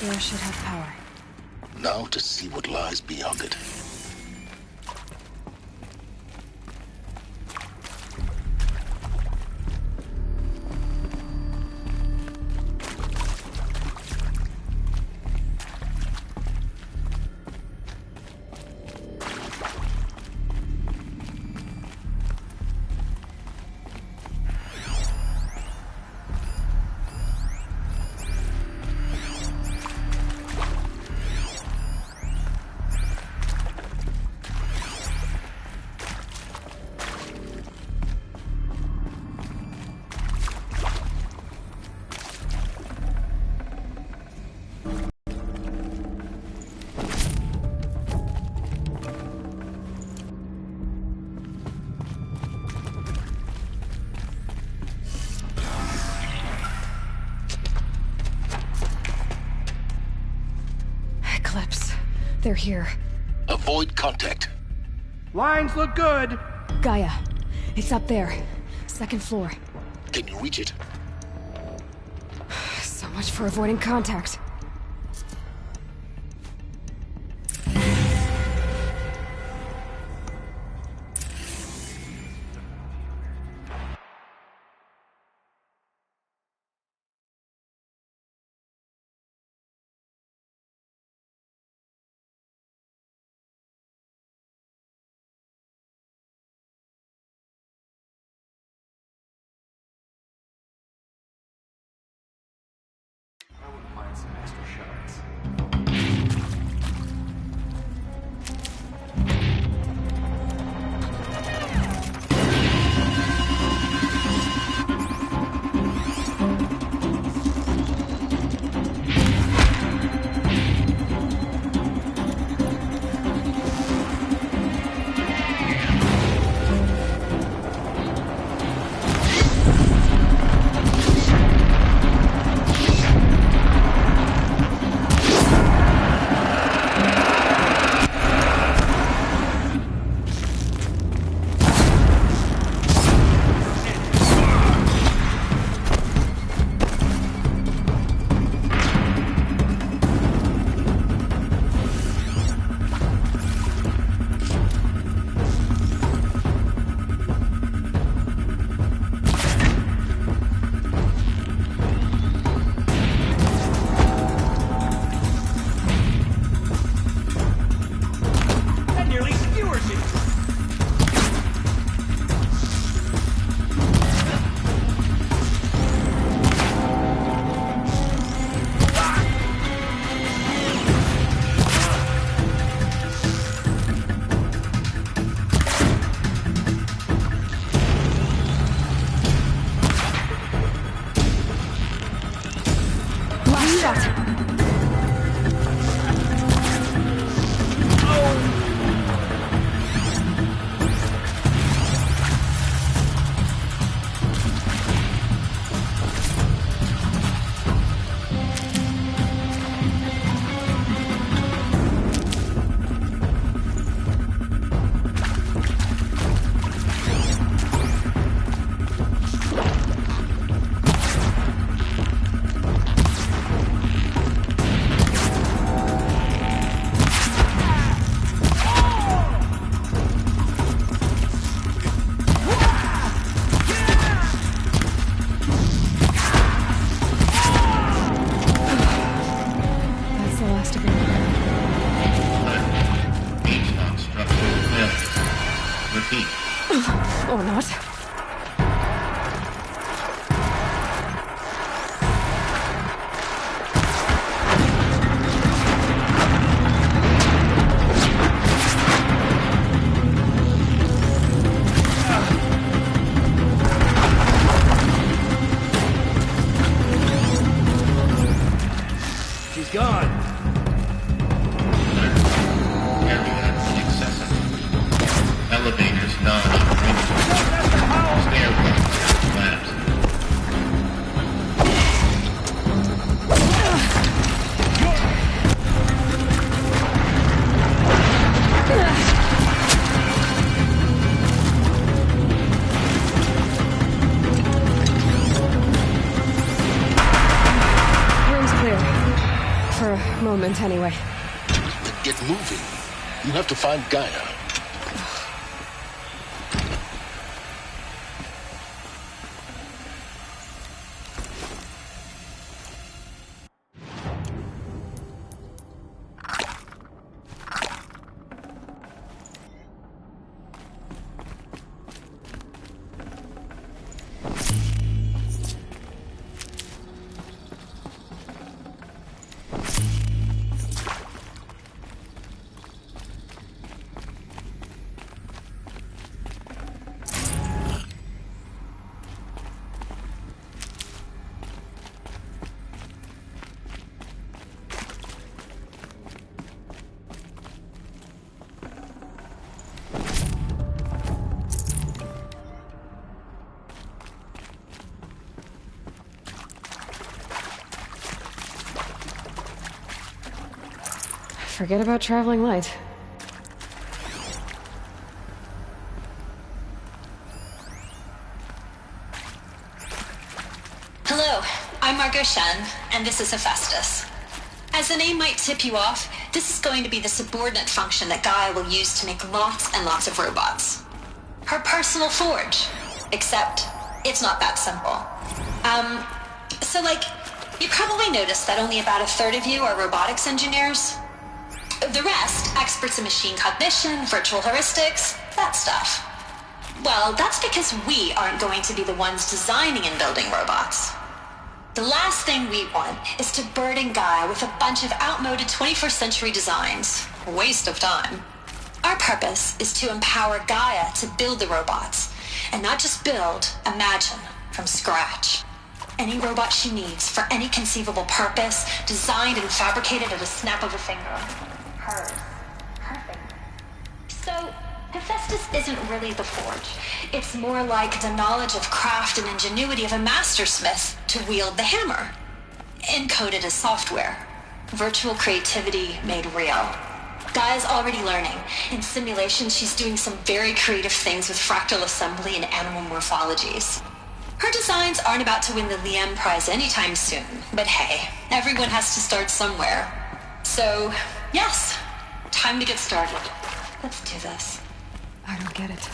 Air should have power. Now to see what lies beyond it. They're here. Avoid contact. Lines look good. Gaia. It's up there. Second floor. Can you reach it? So much for avoiding contact. Some extra shots. Or not. She's gone. Elevators non-operational. Stairwell collapsed. Room's clear. moment, anyway. Then get moving. You have to find Gaia. Forget about traveling light. Hello, I'm Margot Shen, and this is Hephaestus. As the name might tip you off, this is going to be the subordinate function that Gaia will use to make lots and lots of robots. Her personal forge. Except, it's not that simple. You probably noticed that only about a third of you are robotics engineers. The rest, experts in machine cognition, virtual heuristics, that stuff. Well, that's because we aren't going to be the ones designing and building robots. The last thing we want is to burden Gaia with a bunch of outmoded 21st century designs. A waste of time. Our purpose is to empower Gaia to build the robots, and not just build, imagine, from scratch. Any robot she needs for any conceivable purpose, designed and fabricated at a snap of a finger. Hers. Her finger. So, Hephaestus isn't really the forge. It's more like the knowledge of craft and ingenuity of a mastersmith to wield the hammer. Encoded as software. Virtual creativity made real. Gaia's already learning. In simulations, she's doing some very creative things with fractal assembly and animal morphologies. Her designs aren't about to win the Dawn+EN prize anytime soon, but hey, everyone has to start somewhere. So, yes, time to get started. Let's do this. I don't get it.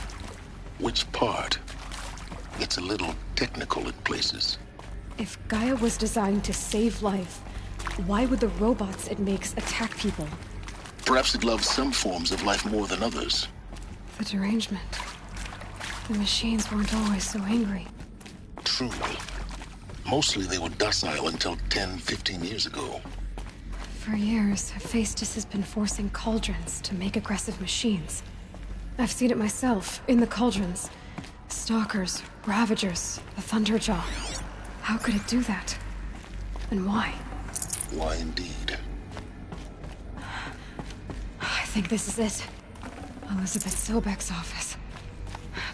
Which part? It's a little technical in places. If Gaia was designed to save life, why would the robots it makes attack people? Perhaps it loves some forms of life more than others. The derangement. The machines weren't always so angry. True. Mostly they were docile until 10, 15 years ago. For years, Hephaestus has been forcing cauldrons to make aggressive machines. I've seen it myself, in the cauldrons. Stalkers, Ravagers, the Thunderjaw. How could it do that? And why? Why indeed? I think this is it. Elizabeth Sobek's office.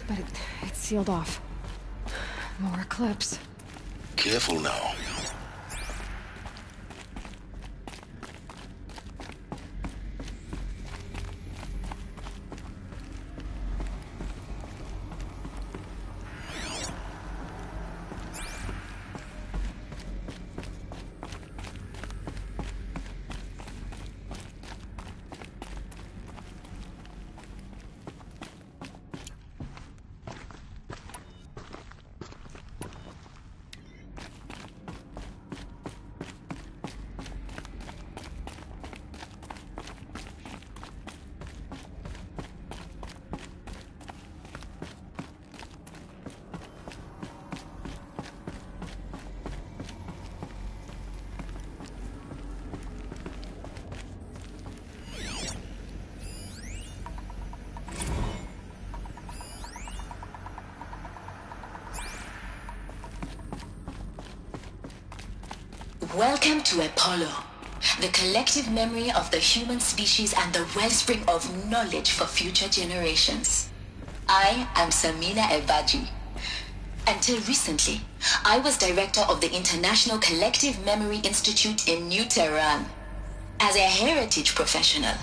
But it's sealed off. More Eclipse. Careful now. Welcome to Apollo, the collective memory of the human species and the wellspring of knowledge for future generations. I am Samina Ebaji. Until recently, I was director of the International Collective Memory Institute in New Tehran. As a heritage professional,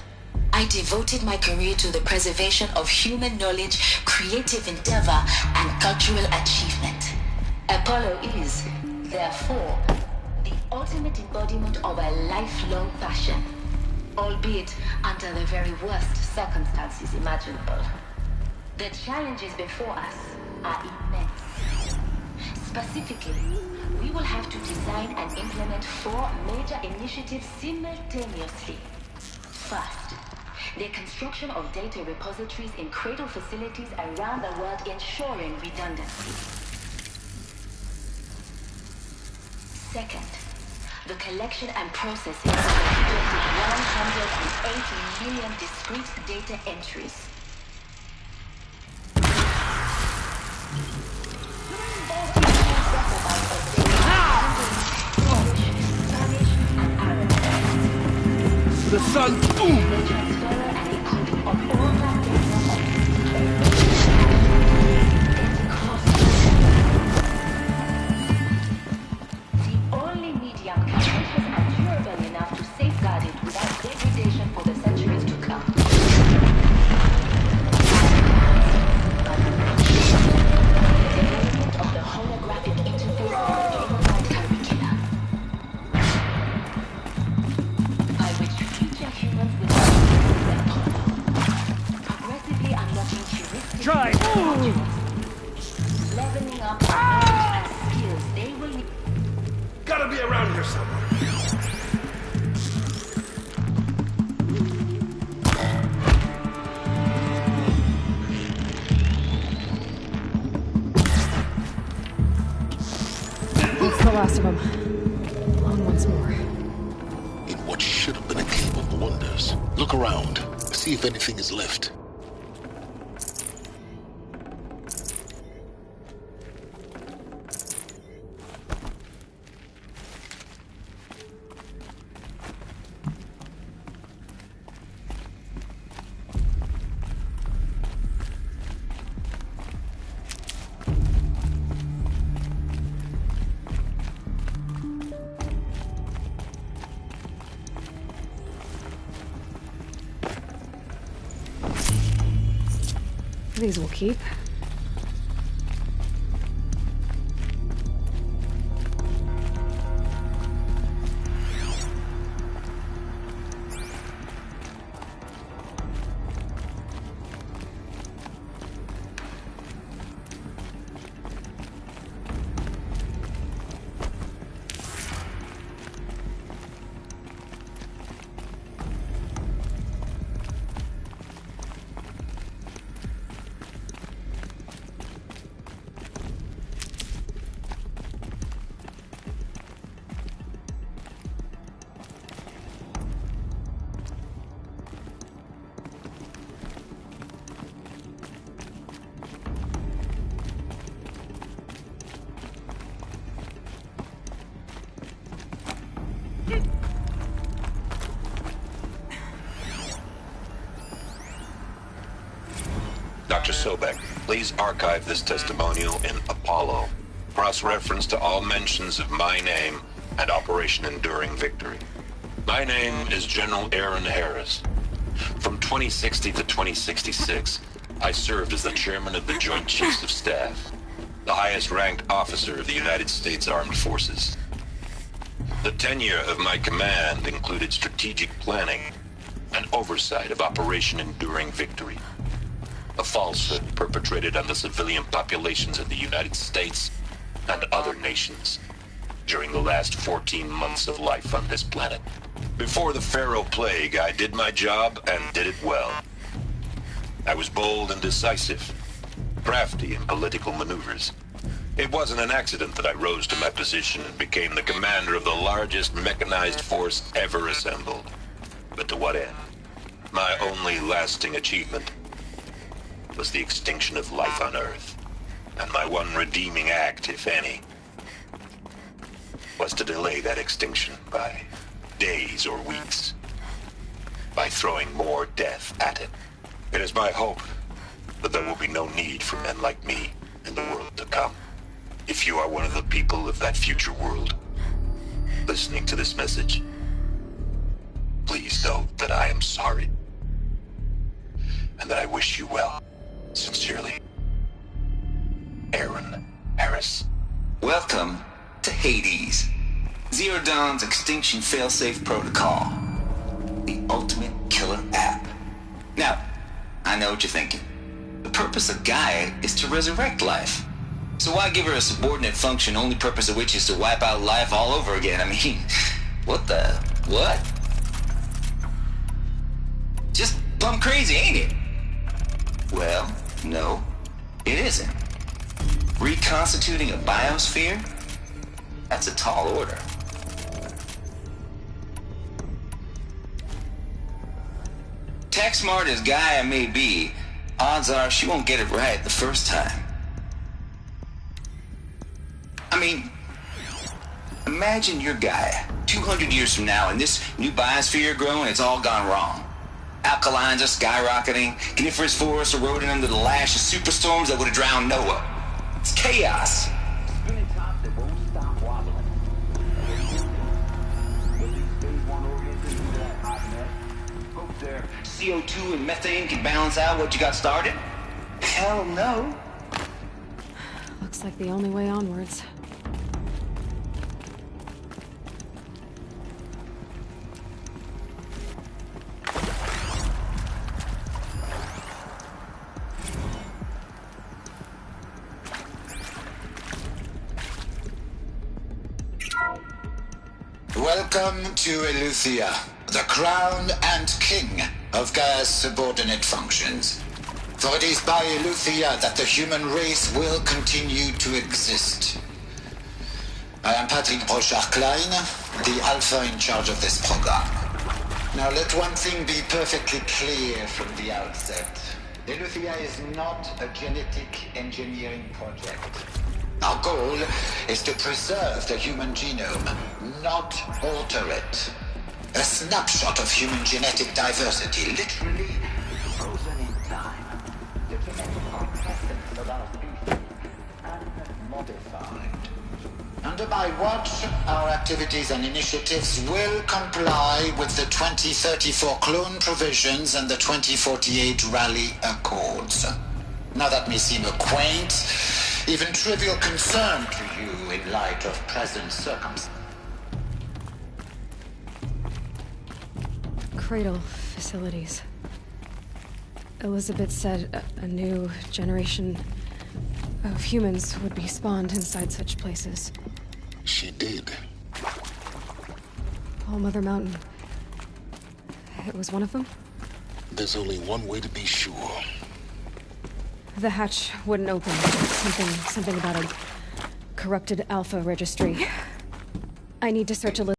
I devoted my career to the preservation of human knowledge, creative endeavor, and cultural achievement. Apollo is, therefore, the ultimate ultimate embodiment of a lifelong passion, albeit under the very worst circumstances imaginable. The challenges before us are immense. Specifically, we will have to design and implement 4 major initiatives simultaneously. First, the construction of data repositories in cradle facilities around the world, ensuring redundancy. Second, the collection and processing of the projected 180 million discrete data entries. The sun. Only medium conscious and durable enough to safeguard it without degradation for the centuries to come. Development of the holographic interface of the Override curricula, by which future humans will progressively unlocking heuristic modules, leveling up knowledge and skills they will need. Gotta be around here somewhere. That's the last of them. On once more. In what should have been a cave of wonders. Look around. See if anything is left. These will keep. Dr. Sobek, please archive this testimonial in Apollo. Cross-reference to all mentions of my name and Operation Enduring Victory. My name is General Aaron Harris. From 2060 to 2066, I served as the chairman of the Joint Chiefs of Staff, the highest-ranked officer of the United States Armed Forces. The tenure of my command included strategic planning and oversight of Operation Enduring Victory, a falsehood perpetrated on the civilian populations of the United States and other nations during the last 14 months of life on this planet. Before the Pharaoh Plague, I did my job and did it well. I was bold and decisive, crafty in political maneuvers. It wasn't an accident that I rose to my position and became the commander of the largest mechanized force ever assembled. But to what end? My only lasting achievement was the extinction of life on Earth. And my one redeeming act, if any, was to delay that extinction by days or weeks, by throwing more death at it. It is my hope that there will be no need for men like me in the world to come. If you are one of the people of that future world listening to this message, please know that I am sorry and that I wish you well. Sincerely, Aaron Harris. Welcome to Hades. Zero Dawn's extinction failsafe protocol. The ultimate killer app. Now, I know what you're thinking. The purpose of Gaia is to resurrect life. So why give her a subordinate function, only purpose of which is to wipe out life all over again? I mean, what? Just plumb crazy, ain't it? Well, no, it isn't. Reconstituting a biosphere? That's a tall order. Tech smart as Gaia may be, odds are she won't get it right the first time. I mean, imagine you're Gaia, 200 years from now, and this new biosphere growing, it's all gone wrong. Alkalines are skyrocketing, coniferous forests eroding under the lash of superstorms that would have drowned Noah. It's chaos. CO2 and methane can balance out what you got started? Hell no. Looks like the only way onwards. Welcome to Eleuthia, the crown and king of Gaia's subordinate functions. For it is by Eleuthia that the human race will continue to exist. I am Patrick Brochard-Klein, the Alpha in charge of this program. Now let one thing be perfectly clear from the outset. Eleuthia is not a genetic engineering project. Our goal is to preserve the human genome, not alter it. A snapshot of human genetic diversity, literally frozen in time. The genetic quintessence of our species, and modified. Under my watch, our activities and initiatives will comply with the 2034 clone provisions and the 2048 Rally Accords. Now that may seem a quaint, even trivial concern to you in light of present circumstances. Cradle facilities. Elizabeth said a new generation of humans would be spawned inside such places. She did. All Mother Mountain. It was one of them? There's only one way to be sure. The hatch wouldn't open. Something about a corrupted Alpha registry. I need to search Elizabeth.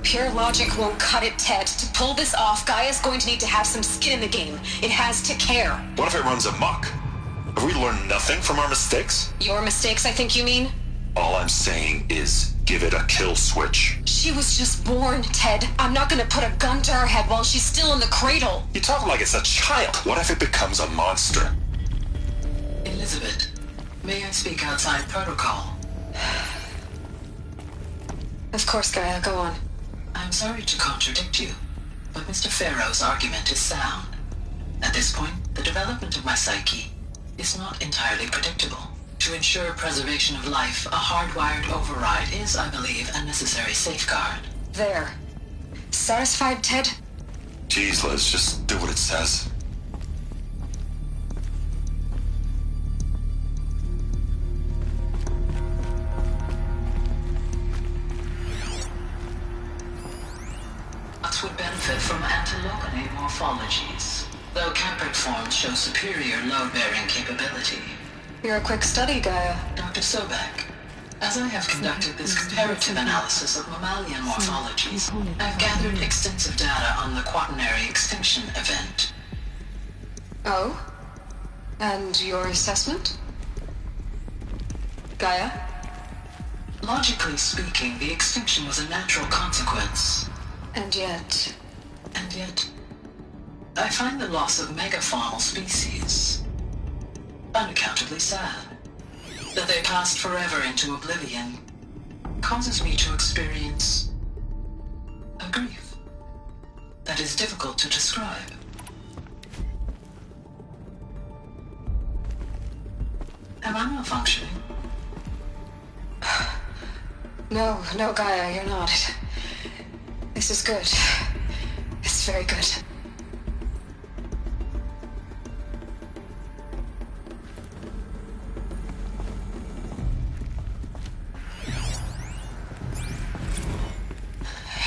Pure logic won't cut it, Ted. To pull this off, Gaia's going to need to have some skin in the game. It has to care. What if it runs amok? Have we learned nothing from our mistakes? Your mistakes, I think you mean? All I'm saying is, give it a kill switch. She was just born, Ted. I'm not gonna put a gun to her head while she's still in the cradle. You talk like it's a child. What if it becomes a monster? Elizabeth, may I speak outside protocol? Of course, Gaia, go on. I'm sorry to contradict you, but Mr. Farrow's argument is sound. At this point, the development of my psyche is not entirely predictable. To ensure preservation of life, a hardwired override is, I believe, a necessary safeguard. There. Satisfied, Ted? Jeez, Liz, just do what it says. Would benefit from antilogonate morphologies, though Capric forms show superior load-bearing capability. You're a quick study, Gaia. Dr. Sobek, as I have conducted this comparative analysis of mammalian morphologies, I've gathered extensive data on the quaternary extinction event. Oh? And your assessment? Gaia? Logically speaking, the extinction was a natural consequence. And yet, I find the loss of megafaunal species unaccountably sad. That they passed forever into oblivion causes me to experience a grief that is difficult to describe. Am I malfunctioning? No, Gaia, you're not. This is good. It's very good.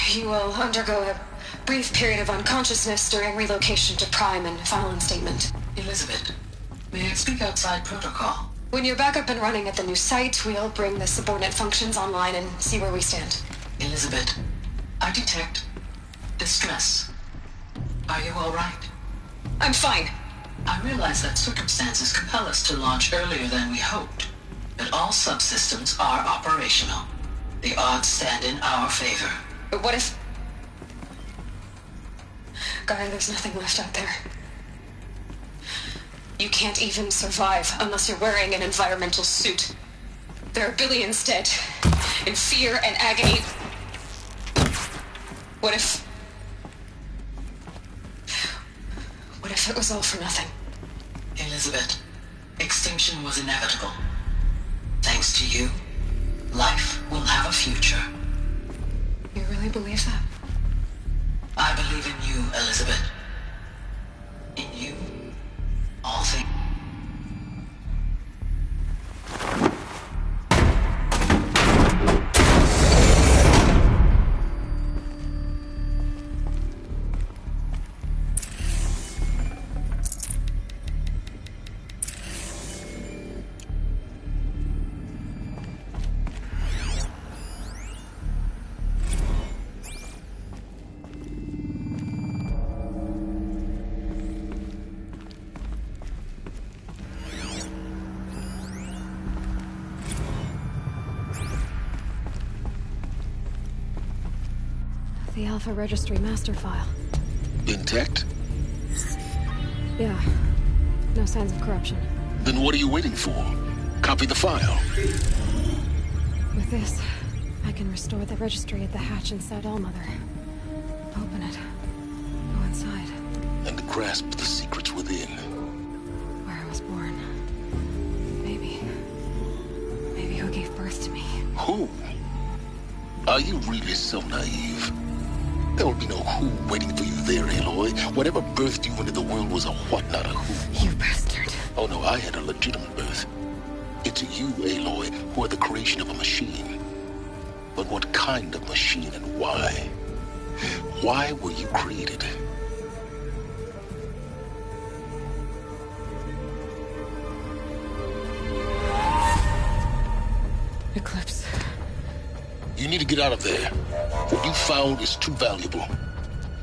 You will undergo a brief period of unconsciousness during relocation to Prime and final instatement. Elizabeth, may I speak outside protocol? When you're back up and running at the new site, we'll bring the subordinate functions online and see where we stand. Elizabeth, I detect distress. Are you all right? I'm fine. I realize that circumstances compel us to launch earlier than we hoped, but all subsystems are operational. The odds stand in our favor. But what if... Gaia, there's nothing left out there. You can't even survive unless you're wearing an environmental suit. There are billions dead, in fear and agony. What if it was all for nothing? Elizabeth, extinction was inevitable. Thanks to you, life will have a future. You really believe that? I believe in you, Elizabeth. In you, all things. The Alpha Registry master file. Intact? Yeah. No signs of corruption. Then what are you waiting for? Copy the file. With this, I can restore the registry at the hatch inside Allmother. Open it. Go inside. And grasp the secrets within. Where I was born. Maybe who gave birth to me. Who? Are you really so naive? There will be no who waiting for you there, Aloy. Whatever birthed you into the world was a what, not a who. You bastard. Oh no, I had a legitimate birth. It's you, Aloy, who are the creation of a machine. But what kind of machine and why? Why were you created? Eclipse. You need to get out of there. What you found is too valuable.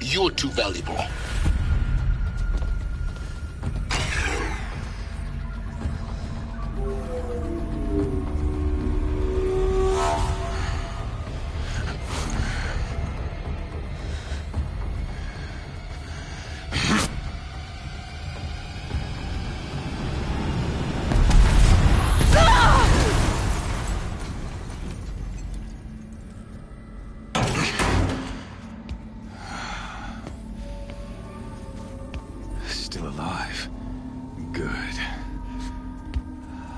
You're too valuable. Still alive. Good.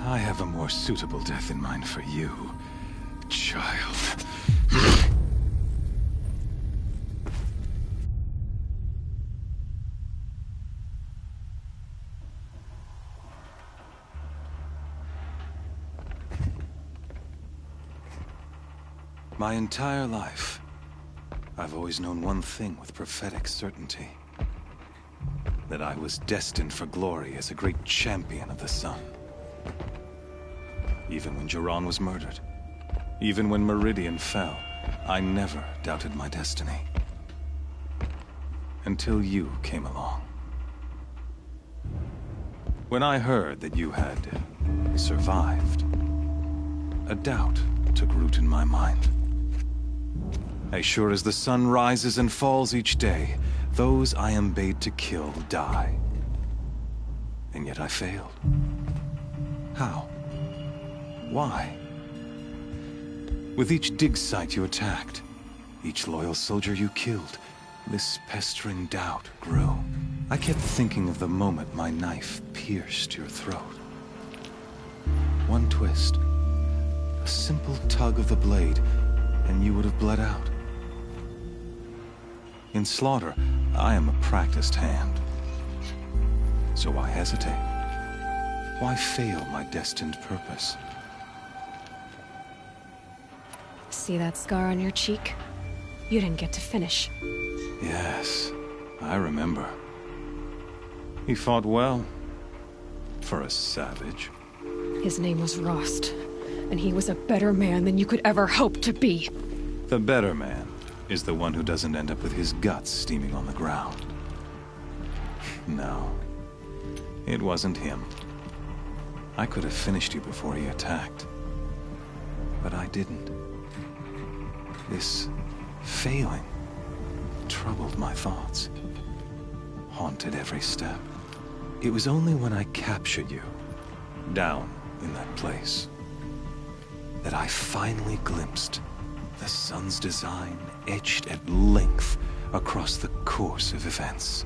I have a more suitable death in mind for you, child. My entire life, I've always known one thing with prophetic certainty. That I was destined for glory as a great champion of the sun. Even when Jiran was murdered, even when Meridian fell, I never doubted my destiny. Until you came along. When I heard that you had survived, a doubt took root in my mind. As sure as the sun rises and falls each day, those I am bade to kill die. And yet I failed. How? Why? With each dig site you attacked, each loyal soldier you killed, this pestering doubt grew. I kept thinking of the moment my knife pierced your throat. One twist, a simple tug of the blade, and you would have bled out. In slaughter, I am a practiced hand. So why hesitate? Why fail my destined purpose? See that scar on your cheek? You didn't get to finish. Yes, I remember. He fought well. For a savage. His name was Rost, and he was a better man than you could ever hope to be. The better man is the one who doesn't end up with his guts steaming on the ground. No, it wasn't him. I could have finished you before he attacked. But I didn't. This failing troubled my thoughts, haunted every step. It was only when I captured you, down in that place, that I finally glimpsed the sun's design etched at length across the course of events.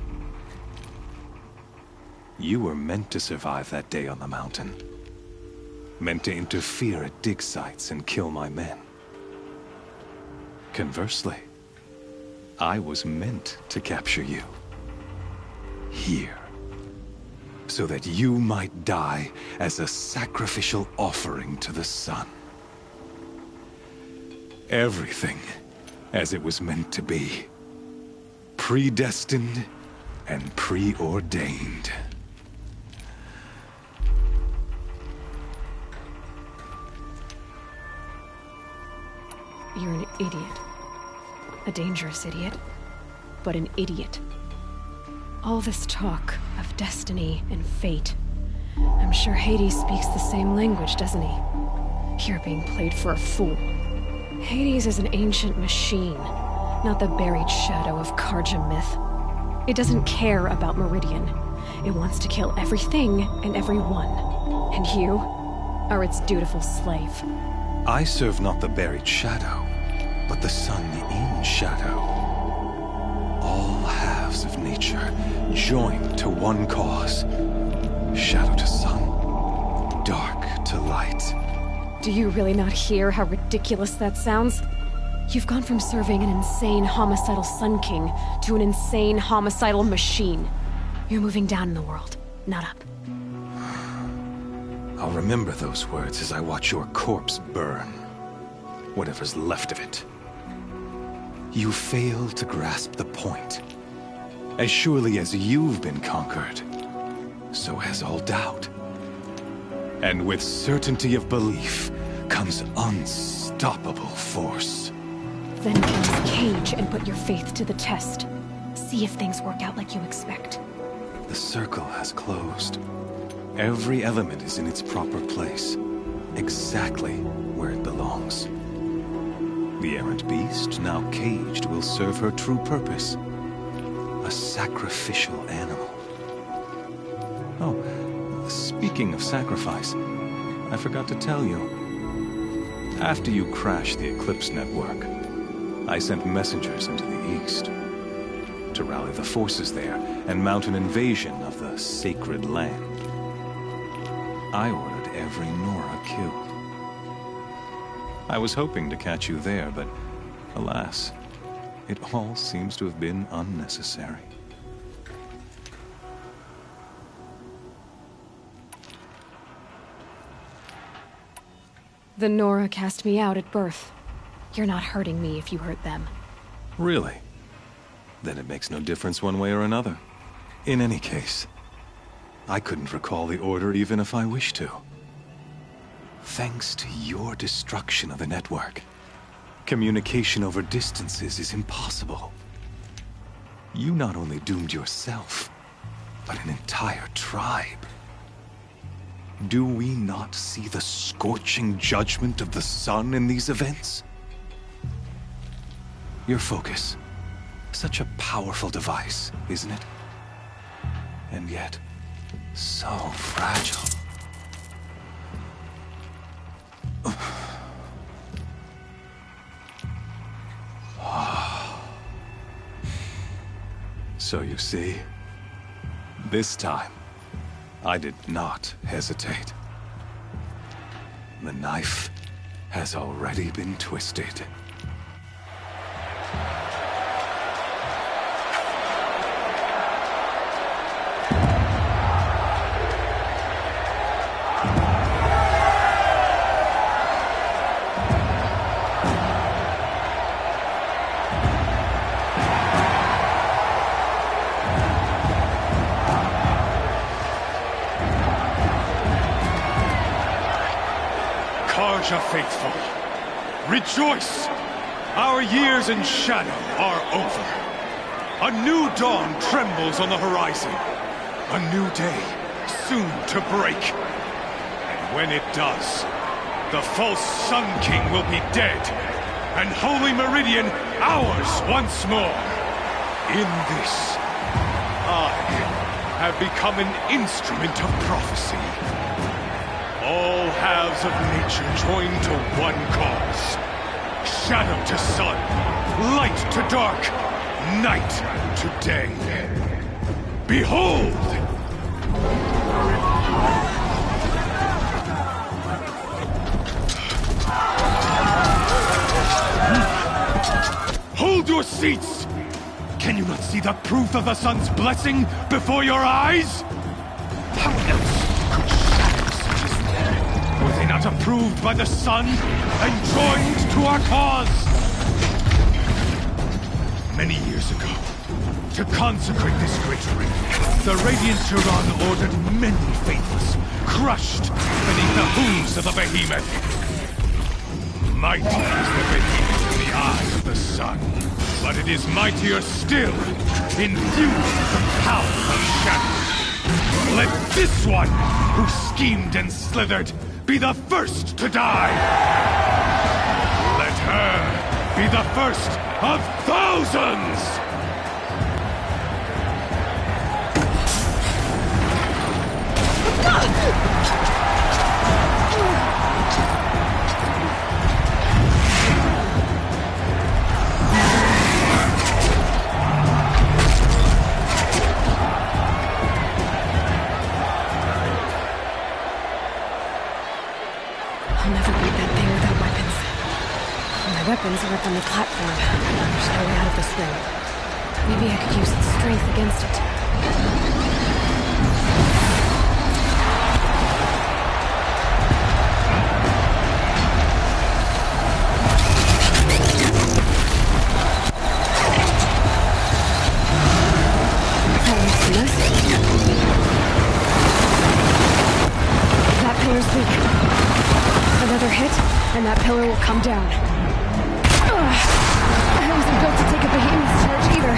You were meant to survive that day on the mountain. Meant to interfere at dig sites and kill my men. Conversely, I was meant to capture you. Here. So that you might die as a sacrificial offering to the sun. Everything as it was meant to be. Predestined and preordained. You're an idiot. A dangerous idiot, but an idiot. All this talk of destiny and fate. I'm sure Hades speaks the same language, doesn't he? You're being played for a fool. Hades is an ancient machine, not the buried shadow of Karja myth. It doesn't care about Meridian. It wants to kill everything and everyone. And you are its dutiful slave. I serve not the buried shadow, but the sun in shadow. All halves of nature joined to one cause. Shadow to sun, dark to light. Do you really not hear how ridiculous that sounds? You've gone from serving an insane homicidal Sun King to an insane homicidal machine. You're moving down in the world, not up. I'll remember those words as I watch your corpse burn. Whatever's left of it. You fail to grasp the point. As surely as you've been conquered, so has all doubt. And with certainty of belief comes unstoppable force. Then close Cage and put your faith to the test. See if things work out like you expect. The circle has closed. Every element is in its proper place, exactly where it belongs. The errant beast, now caged, will serve her true purpose. A sacrificial animal. Oh, speaking of sacrifice, I forgot to tell you. After you crashed the Eclipse network, I sent messengers into the east to rally the forces there and mount an invasion of the sacred land. I ordered every Nora killed. I was hoping to catch you there, but alas, it all seems to have been unnecessary. The Nora cast me out at birth. You're not hurting me if you hurt them. Really? Then it makes no difference one way or another. In any case, I couldn't recall the order even if I wished to. Thanks to your destruction of the network, communication over distances is impossible. You not only doomed yourself, but an entire tribe. Do we not see the scorching judgment of the sun in these events? Your focus. Such a powerful device, isn't it? And yet, so fragile. So you see, this time, I did not hesitate. The knife has already been twisted. Karja faithful, rejoice! Our years in shadow are over. A new dawn trembles on the horizon. A new day soon to break. And when it does, the false Sun King will be dead, and Holy Meridian ours once more. In this, I have become an instrument of prophecy. All halves of nature join to one cause. Shadow to sun, light to dark, night to day. Behold! Hold your seats! Can you not see the proof of the sun's blessing before your eyes? How else could shadows such as that? Were they not approved by the sun and joined to our cause? Many years ago, to consecrate this great ring, the Radiant Turan ordered many faithless, crushed beneath the hooves of the behemoth. Mighty is the behemoth in the eye of the sun, but it is mightier still, infused with the power of shadow. Let this one, who schemed and slithered, be the first to die! Let her be the first of thousands! I'll never beat that thing without weapons. My weapons are up on the platform. There's no way out of this ring. Maybe I could use its strength against it. That pillar's weak. Another hit, and that pillar will come down. I wasn't built to take a behemoth's charge either.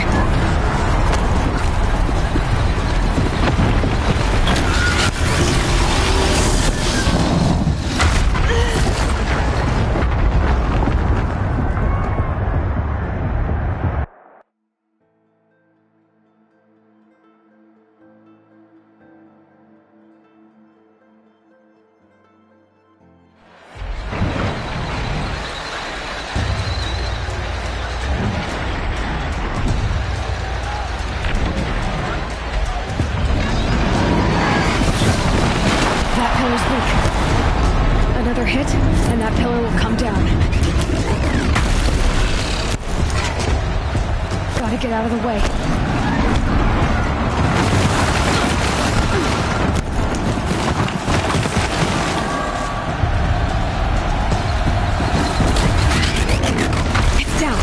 Another hit, and that pillar will come down. Gotta get out of the way. It's down.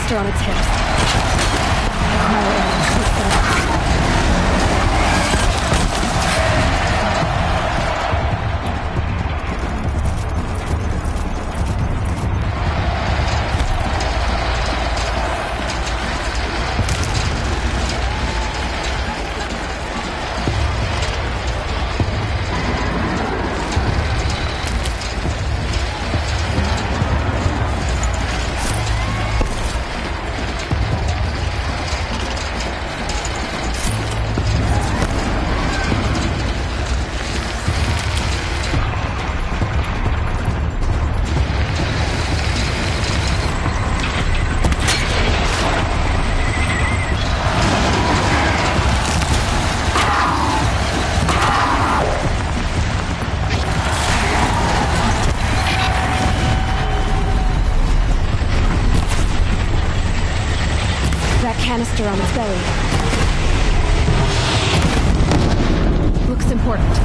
canister on its hips. The cryo-area should set up. Canister on its belly. Looks important.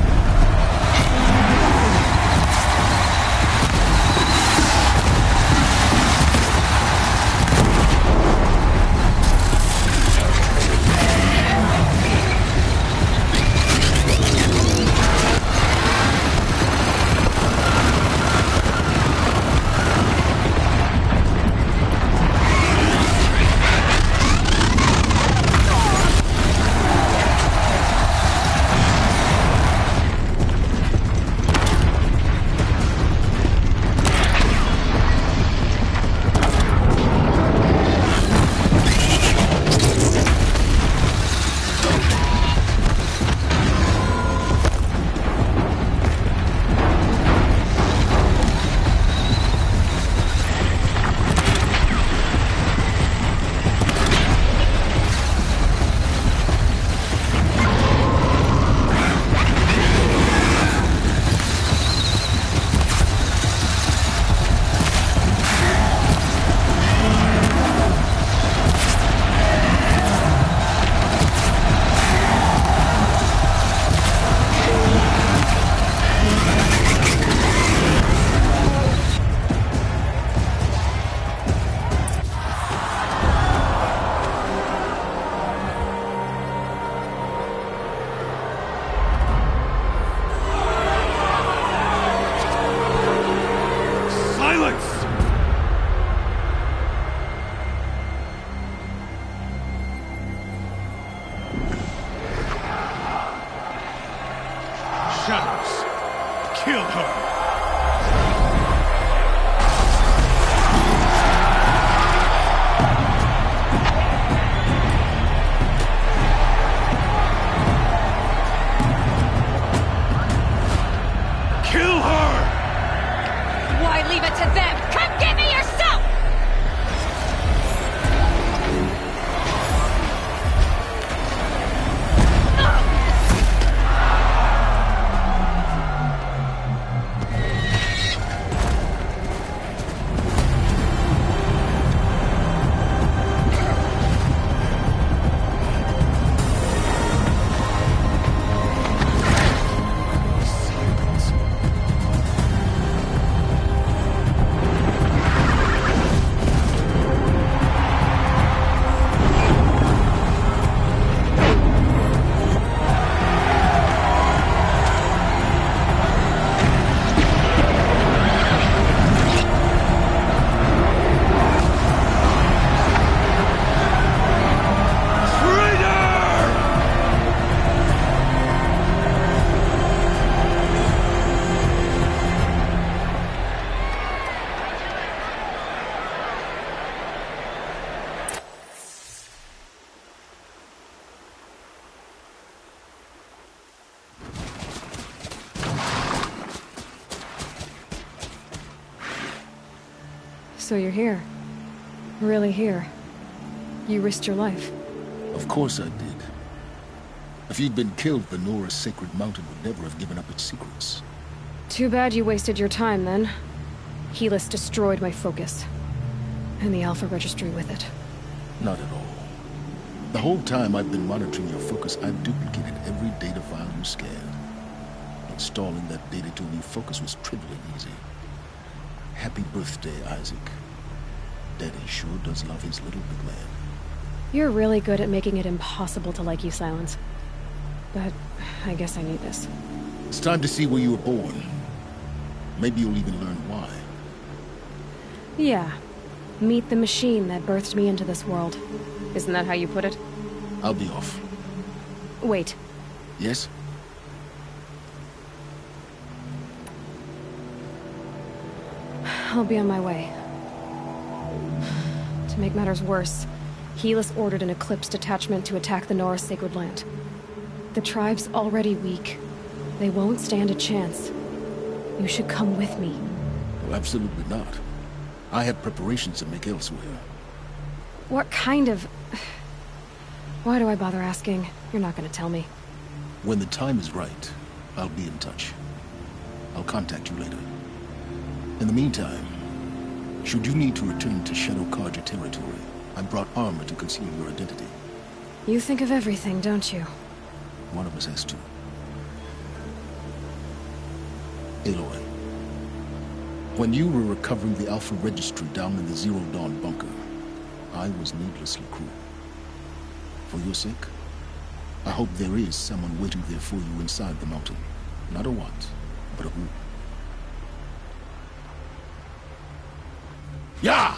Shadows, kill her! Leave it to them! Come get me yourself! So you're here. Really here. You risked your life. Of course I did. If you'd been killed, the Nora's sacred mountain would never have given up its secrets. Too bad you wasted your time, then. Helis destroyed my focus. And the Alpha Registry with it. Not at all. The whole time I've been monitoring your focus, I've duplicated every data file you scanned. Installing that data to a new focus was trivially easy. Happy birthday, Isaac. Daddy sure does love his little big man. You're really good at making it impossible to like you, Silence. But I guess I need this. It's time to see where you were born. Maybe you'll even learn why. Yeah. Meet the machine that birthed me into this world. Isn't that how you put it? I'll be off. Wait. Yes? I'll be on my way. To make matters worse, Helis ordered an Eclipse detachment to attack the Norris Sacred Land. The tribe's already weak. They won't stand a chance. You should come with me. Well, absolutely not. I have preparations to make elsewhere. What kind of... Why do I bother asking? You're not gonna tell me. When the time is right, I'll be in touch. I'll contact you later. In the meantime, should you need to return to Shadow Karja territory, I brought armor to conceal your identity. You think of everything, don't you? One of us has to. Aloy, when you were recovering the Alpha Registry down in the Zero Dawn bunker, I was needlessly cruel. For your sake, I hope there is someone waiting there for you inside the mountain. Not a what, but a who. Yeah!